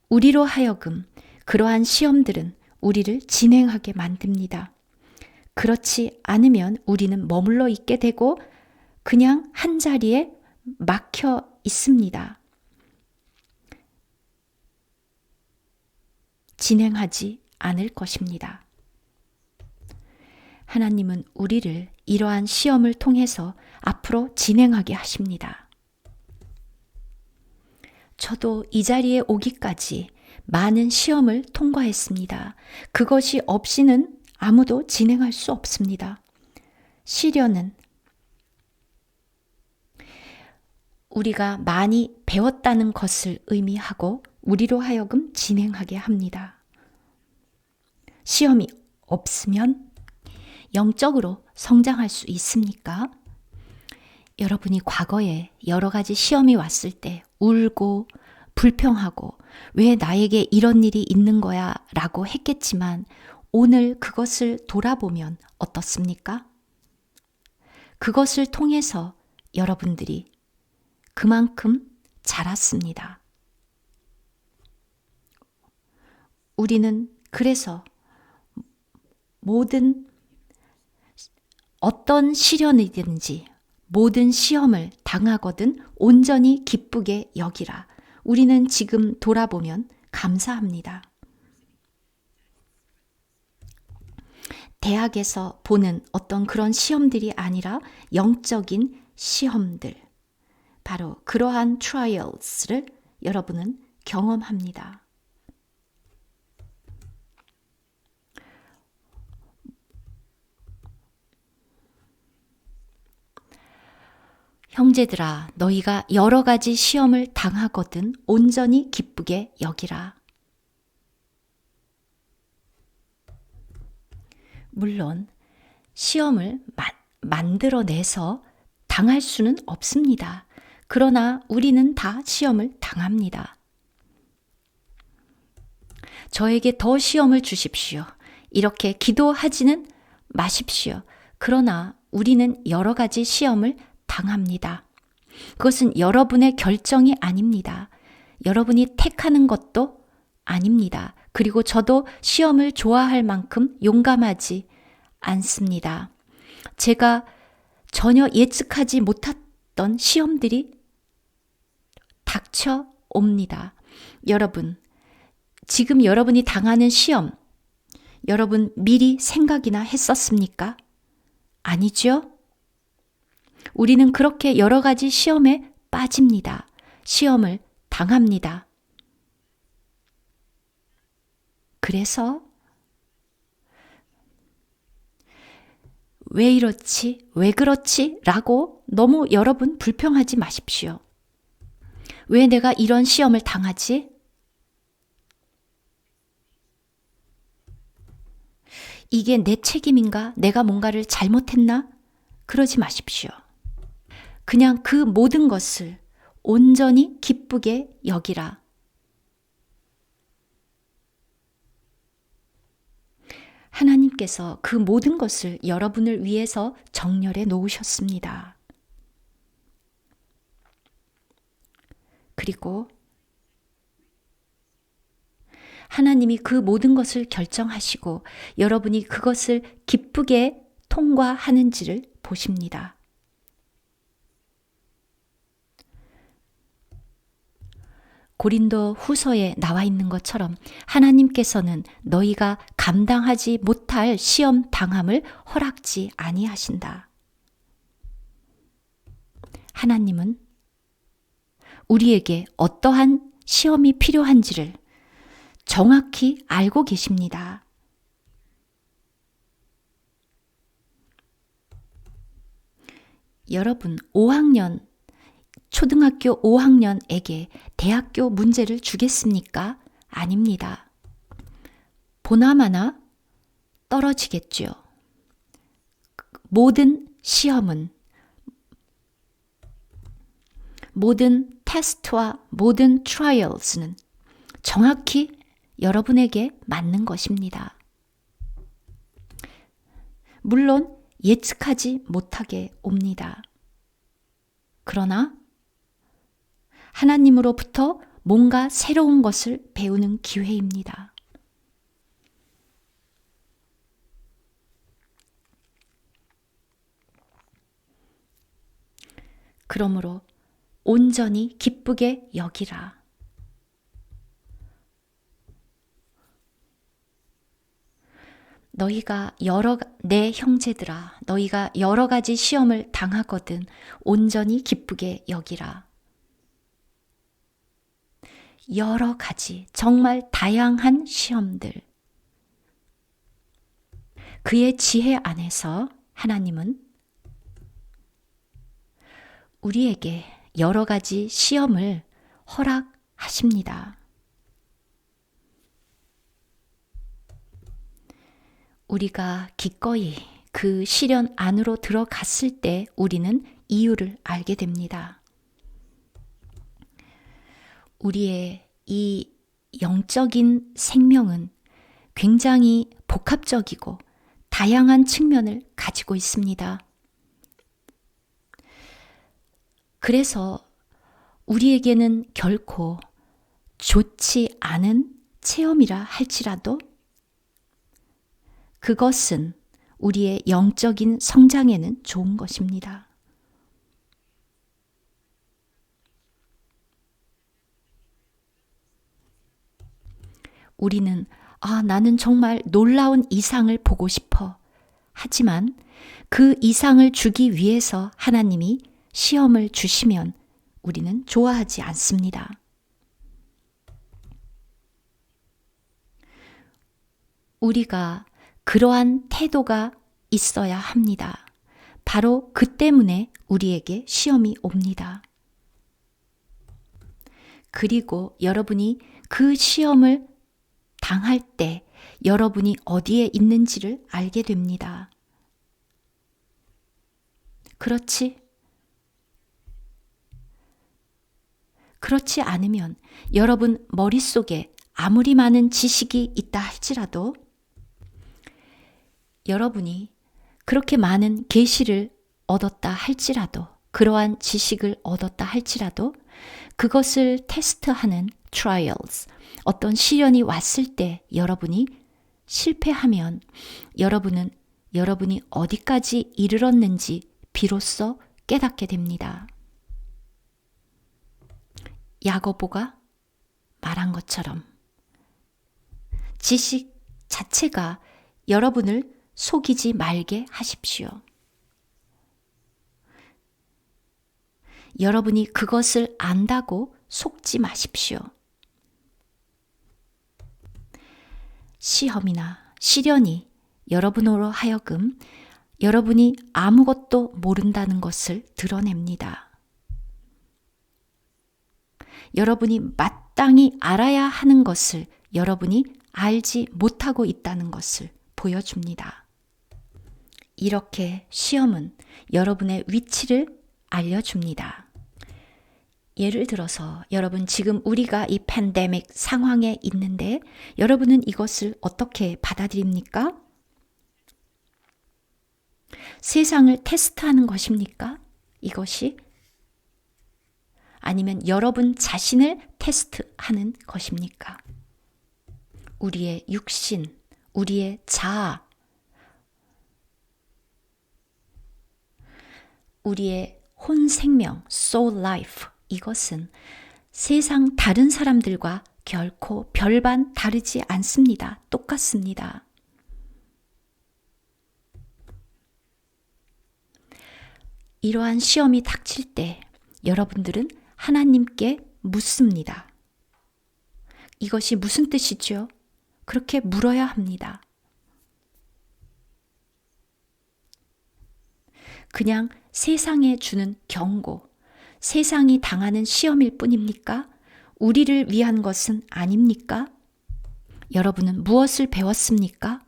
A: 우리로 하여금 그러한 시험들은 우리를 진행하게 만듭니다. 그렇지 않으면 우리는 머물러 있게 되고 그냥 한 자리에 막혀 있습니다. 진행하지 않을 것입니다. 하나님은 우리를 이러한 시험을 통해서 앞으로 진행하게 하십니다. 저도 이 자리에 오기까지 많은 시험을 통과했습니다. 그것이 없이는 아무도 진행할 수 없습니다. 시련은 우리가 많이 배웠다는 것을 의미하고 우리로 하여금 진행하게 합니다. 시험이 없으면 영적으로 성장할 수 있습니까? 여러분이 과거에 여러 가지 시험이 왔을 때 울고 불평하고 왜 나에게 이런 일이 있는 거야 라고 했겠지만 오늘 그것을 돌아보면 어떻습니까? 그것을 통해서 여러분들이 그만큼 자랐습니다. 우리는 그래서 어떤 시련이든지 모든 시험을 당하거든 온전히 기쁘게 여기라. 우리는 지금 돌아보면 감사합니다. 대학에서 보는 어떤 그런 시험들이 아니라 영적인 시험들, 바로 그러한 트라이얼스를 여러분은 경험합니다. 형제들아, 너희가 여러 가지 시험을 당하거든 온전히 기쁘게 여기라. 물론 시험을 만들어내서 당할 수는 없습니다. 그러나 우리는 다 시험을 당합니다. 저에게 더 시험을 주십시오. 이렇게 기도하지는 마십시오. 그러나 우리는 여러 가지 시험을 당합니다. 그것은 여러분의 결정이 아닙니다. 여러분이 택하는 것도 아닙니다. 그리고 저도 시험을 좋아할 만큼 용감하지 않습니다. 제가 전혀 예측하지 못했던 시험들이 닥쳐옵니다. 여러분, 지금 여러분이 당하는 시험, 여러분 미리 생각이나 했었습니까? 아니죠? 우리는 그렇게 여러 가지 시험에 빠집니다. 시험을 당합니다. 그래서 왜 이렇지? 왜 그렇지? 라고 너무 여러분 불평하지 마십시오. 왜 내가 이런 시험을 당하지? 이게 내 책임인가? 내가 뭔가를 잘못했나? 그러지 마십시오. 그냥 그 모든 것을 온전히 기쁘게 여기라. 하나님께서 그 모든 것을 여러분을 위해서 정렬해 놓으셨습니다. 그리고 하나님이 그 모든 것을 결정하시고 여러분이 그것을 기쁘게 통과하는지를 보십니다. 고린도 후서에 나와 있는 것처럼 하나님께서는 너희가 감당하지 못할 시험 당함을 허락지 아니하신다. 하나님은 우리에게 어떠한 시험이 필요한지를 정확히 알고 계십니다. 여러분, 초등학교 5학년에게 대학교 문제를 주겠습니까? 아닙니다. 보나마나 떨어지겠죠. 모든 시험은, 모든 테스트와 모든 트라이얼스는 정확히 여러분에게 맞는 것입니다. 물론 예측하지 못하게 옵니다. 그러나 하나님으로부터 뭔가 새로운 것을 배우는 기회입니다. 그러므로 온전히 기쁘게 여기라. 내 형제들아, 너희가 여러 가지 시험을 당하거든 온전히 기쁘게 여기라. 여러 가지, 정말 다양한 시험들. 그의 지혜 안에서 하나님은 우리에게 여러 가지 시험을 허락하십니다. 우리가 기꺼이 그 시련 안으로 들어갔을 때 우리는 이유를 알게 됩니다. 우리의 이 영적인 생명은 굉장히 복합적이고 다양한 측면을 가지고 있습니다. 그래서 우리에게는 결코 좋지 않은 체험이라 할지라도 그것은 우리의 영적인 성장에는 좋은 것입니다. 우리는 나는 정말 놀라운 이상을 보고 싶어. 하지만 그 이상을 주기 위해서 하나님이 시험을 주시면 우리는 좋아하지 않습니다. 우리가 그러한 태도가 있어야 합니다. 바로 그 때문에 우리에게 시험이 옵니다. 그리고 여러분이 그 시험을 당할 때 여러분이 어디에 있는지를 알게 됩니다. 그렇지 않으면 여러분 머릿속에 아무리 많은 지식이 있다 할지라도 여러분이 그렇게 많은 계시를 얻었다 할지라도 그러한 지식을 얻었다 할지라도 그것을 테스트하는 trials, 어떤 시련이 왔을 때 여러분이 실패하면 여러분은 여러분이 어디까지 이르렀는지 비로소 깨닫게 됩니다. 야고보가 말한 것처럼 지식 자체가 여러분을 속이지 말게 하십시오. 여러분이 그것을 안다고 속지 마십시오. 시험이나 시련이 여러분으로 하여금 여러분이 아무것도 모른다는 것을 드러냅니다. 여러분이 마땅히 알아야 하는 것을 여러분이 알지 못하고 있다는 것을 보여줍니다. 이렇게 시험은 여러분의 위치를 알려줍니다. 예를 들어서 여러분 지금 우리가 이 팬데믹 상황에 있는데 여러분은 이것을 어떻게 받아들입니까? 세상을 테스트하는 것입니까? 이것이? 아니면 여러분 자신을 테스트하는 것입니까? 우리의 육신, 우리의 자아, 우리의 혼 생명, soul life, 이것은 세상 다른 사람들과 결코 별반 다르지 않습니다. 똑같습니다. 이러한 시험이 닥칠 때 여러분들은 하나님께 묻습니다. 이것이 무슨 뜻이죠? 그렇게 물어야 합니다. 그냥 세상에 주는 경고, 세상이 당하는 시험일 뿐입니까? 우리를 위한 것은 아닙니까? 여러분은 무엇을 배웠습니까?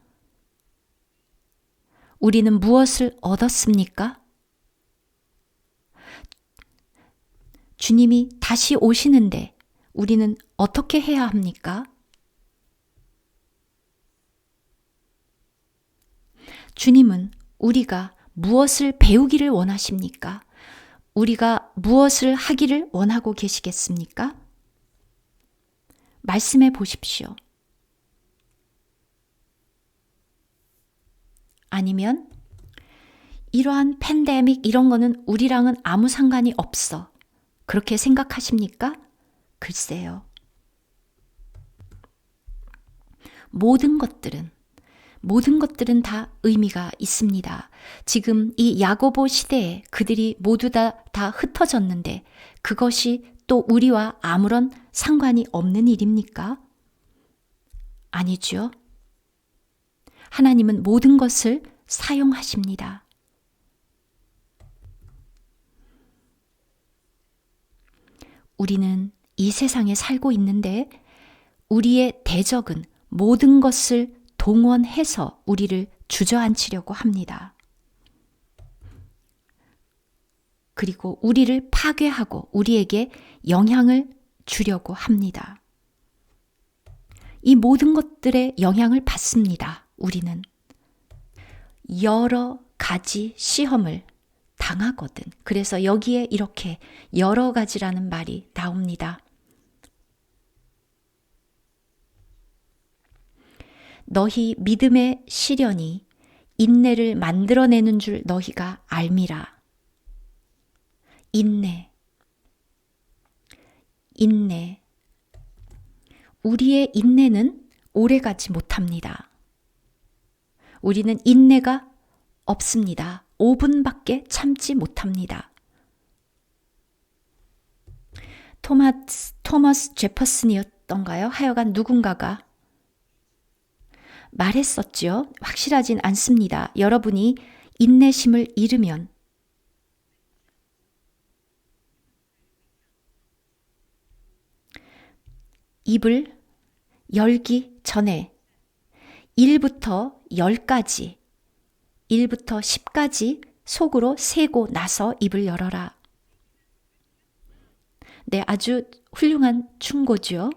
A: 우리는 무엇을 얻었습니까? 주님이 다시 오시는데 우리는 어떻게 해야 합니까? 주님은 우리가 무엇을 배우기를 원하십니까? 우리가 무엇을 하기를 원하고 계시겠습니까? 말씀해 보십시오. 아니면 이러한 팬데믹 이런 거는 우리랑은 아무 상관이 없어. 그렇게 생각하십니까? 글쎄요. 모든 것들은 다 의미가 있습니다. 지금 이 야고보 시대에 그들이 모두 다 흩어졌는데 그것이 또 우리와 아무런 상관이 없는 일입니까? 아니죠. 하나님은 모든 것을 사용하십니다. 우리는 이 세상에 살고 있는데 우리의 대적은 모든 것을 동원해서 우리를 주저앉히려고 합니다. 그리고 우리를 파괴하고 우리에게 영향을 주려고 합니다. 이 모든 것들의 영향을 받습니다. 우리는 여러 가지 시험을 당하거든. 그래서 여기에 이렇게 여러 가지라는 말이 나옵니다. 너희 믿음의 시련이 인내를 만들어내는 줄 너희가 알미라. 인내. 우리의 인내는 오래가지 못합니다. 우리는 인내가 없습니다. 5분밖에 참지 못합니다. 토머스 제퍼슨이었던가요? 하여간 누군가가 말했었죠. 확실하진 않습니다. 여러분이 인내심을 잃으면 입을 열기 전에 1부터 10까지, 1부터 10까지 속으로 세고 나서 입을 열어라. 네, 아주 훌륭한 충고죠.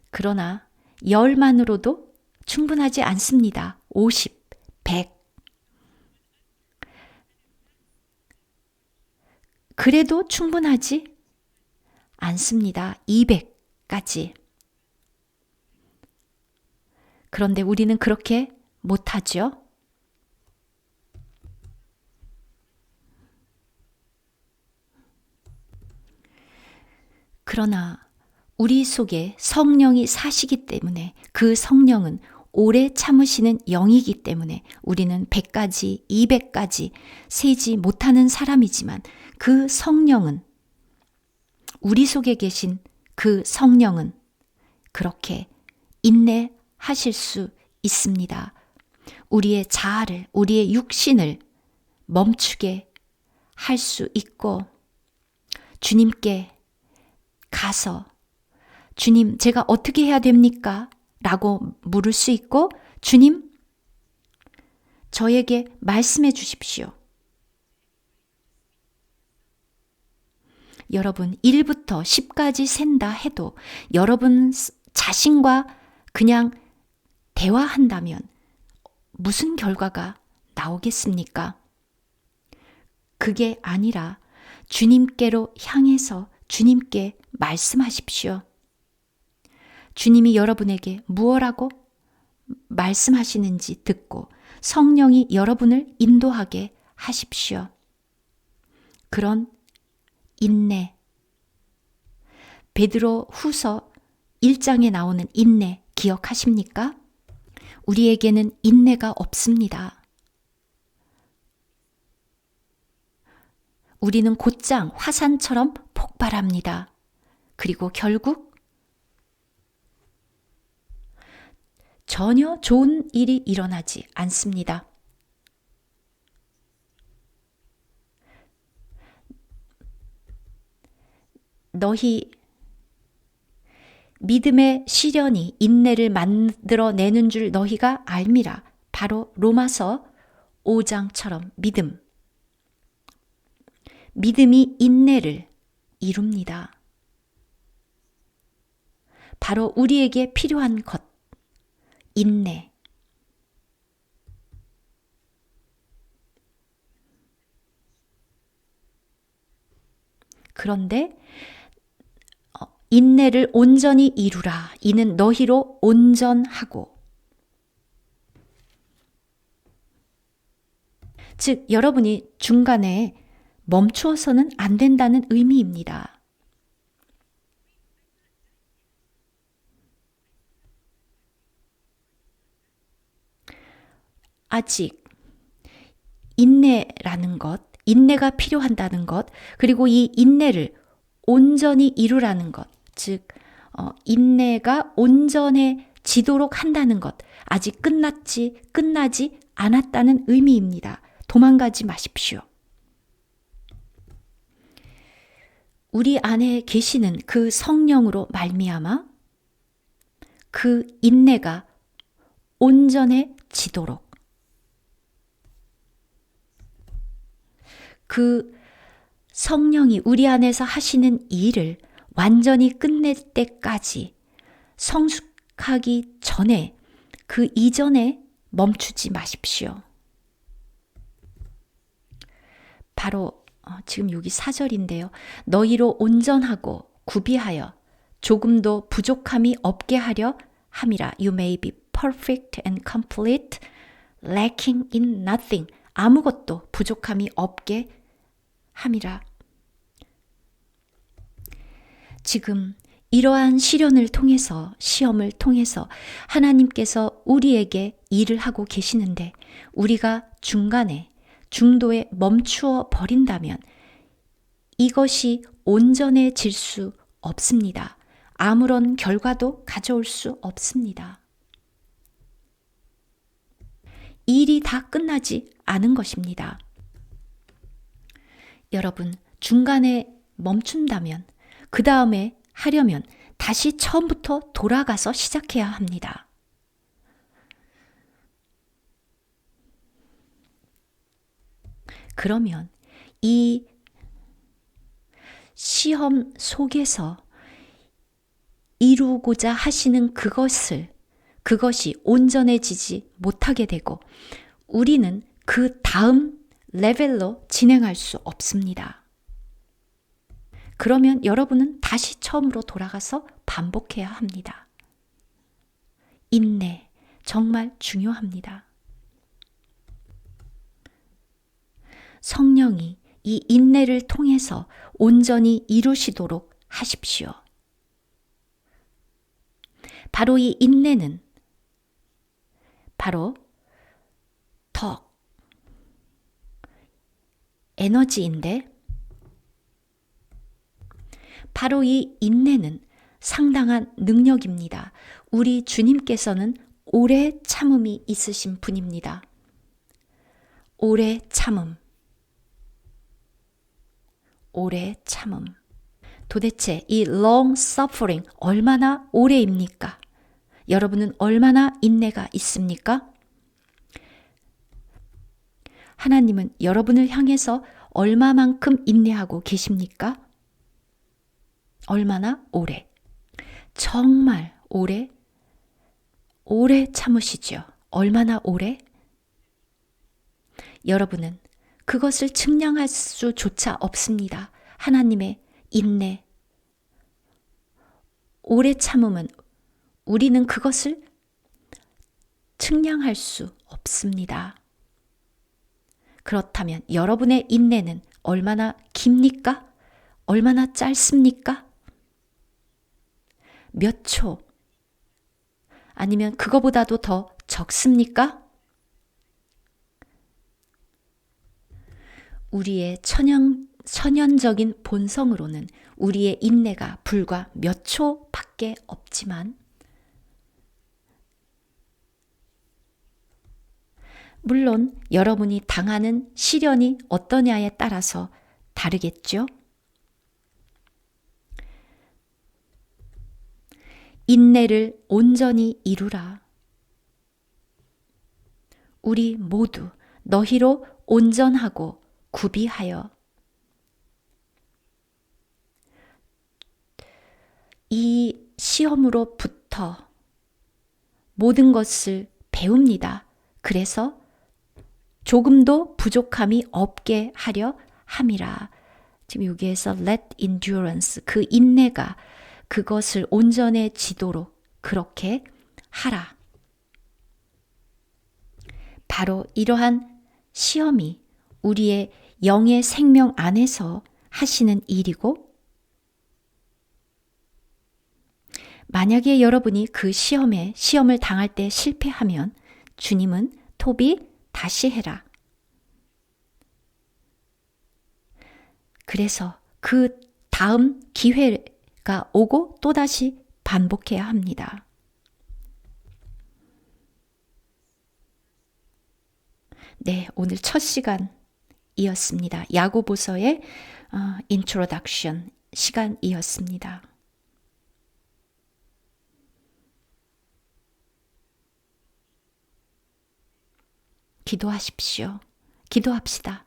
A: 그러나 10만으로도 충분하지 않습니다. 50, 100. 그래도 충분하지 않습니다. 200까지. 그런데 우리는 그렇게 못하죠. 그러나 우리 속에 성령이 사시기 때문에 그 성령은 오래 참으시는 영이기 때문에 우리는 100까지, 200까지 세지 못하는 사람이지만 그 성령은 우리 속에 계신 그 성령은 그렇게 인내하실 수 있습니다. 우리의 자아를, 우리의 육신을 멈추게 할 수 있고 주님께 가서 주님, 제가 어떻게 해야 됩니까? 라고 물을 수 있고 주님, 저에게 말씀해 주십시오. 여러분 1부터 10까지 센다 해도 여러분 자신과 그냥 대화한다면 무슨 결과가 나오겠습니까? 그게 아니라 주님께로 향해서 주님께 말씀하십시오. 주님이 여러분에게 무엇라고 말씀하시는지 듣고 성령이 여러분을 인도하게 하십시오. 그런 인내. 베드로 후서 1장에 나오는 인내 기억하십니까? 우리에게는 인내가 없습니다. 우리는 곧장 화산처럼 폭발합니다. 그리고 결국 전혀 좋은 일이 일어나지 않습니다. 너희 믿음의 시련이 인내를 만들어내는 줄 너희가 알미라. 바로 로마서 5장처럼 믿음이 인내를 이룹니다. 바로 우리에게 필요한 것, 인내. 그런데 인내를 온전히 이루라. 이는 너희로 온전하고. 즉 여러분이 중간에 멈추어서는 안 된다는 의미입니다. 아직 인내라는 것, 인내가 필요한다는 것, 그리고 이 인내를 온전히 이루라는 것, 즉 인내가 온전해지도록 한다는 것, 아직 끝나지 않았다는 의미입니다. 도망가지 마십시오. 우리 안에 계시는 그 성령으로 말미암아 그 인내가 온전해지도록 그 성령이 우리 안에서 하시는 일을 완전히 끝낼 때까지 성숙하기 전에 그 이전에 멈추지 마십시오. 바로 지금 여기 4절인데요. 너희로 온전하고 구비하여 조금도 부족함이 없게 하려 함이라. You may be perfect and complete, lacking in nothing. 아무것도 부족함이 없게 함이라. 지금 이러한 시련을 통해서, 시험을 통해서 하나님께서 우리에게 일을 하고 계시는데 우리가 중도에 멈추어 버린다면 이것이 온전해질 수 없습니다. 아무런 결과도 가져올 수 없습니다. 일이 다 끝나지 않은 것입니다. 여러분, 중간에 멈춘다면 그 다음에 하려면 다시 처음부터 돌아가서 시작해야 합니다. 그러면 이 시험 속에서 이루고자 하시는 그것이 온전해지지 못하게 되고 우리는 그 다음 레벨로 진행할 수 없습니다. 그러면 여러분은 다시 처음으로 돌아가서 반복해야 합니다. 인내, 정말 중요합니다. 성령이 이 인내를 통해서 온전히 이루시도록 하십시오. 바로 이 인내는 바로 더 에너지인데 바로 이 인내는 상당한 능력입니다. 우리 주님께서는 오래 참음이 있으신 분입니다. 오래 참음. 도대체 이 long suffering 얼마나 오래입니까? 여러분은 얼마나 인내가 있습니까? 하나님은 여러분을 향해서 얼마만큼 인내하고 계십니까? 얼마나 오래? 정말 오래 참으시죠. 얼마나 오래? 여러분은 그것을 측량할 수조차 없습니다. 하나님의 인내, 오래 참음은 우리는 그것을 측량할 수 없습니다. 그렇다면 여러분의 인내는 얼마나 깁니까? 얼마나 짧습니까? 몇 초? 아니면 그거보다도 더 적습니까? 우리의 천연적인 본성으로는 우리의 인내가 불과 몇 초밖에 없지만 물론 여러분이 당하는 시련이 어떠냐에 따라서 다르겠죠? 인내를 온전히 이루라. 우리 모두 너희로 온전하고 구비하여 이 시험으로부터 모든 것을 배웁니다. 그래서 조금도 부족함이 없게 하려 함이라. 지금 여기에서 let endurance, 그 인내가 그것을 온전해지도록 그렇게 하라. 바로 이러한 시험이 우리의 영의 생명 안에서 하시는 일이고, 만약에 여러분이 그 시험을 당할 때 실패하면 주님은 토비 다시 해라. 그래서 그 다음 기회가 오고 또다시 반복해야 합니다. 네, 오늘 첫 시간이었습니다. 야고보서의 인트로덕션 시간이었습니다. 기도하십시오. 기도합시다.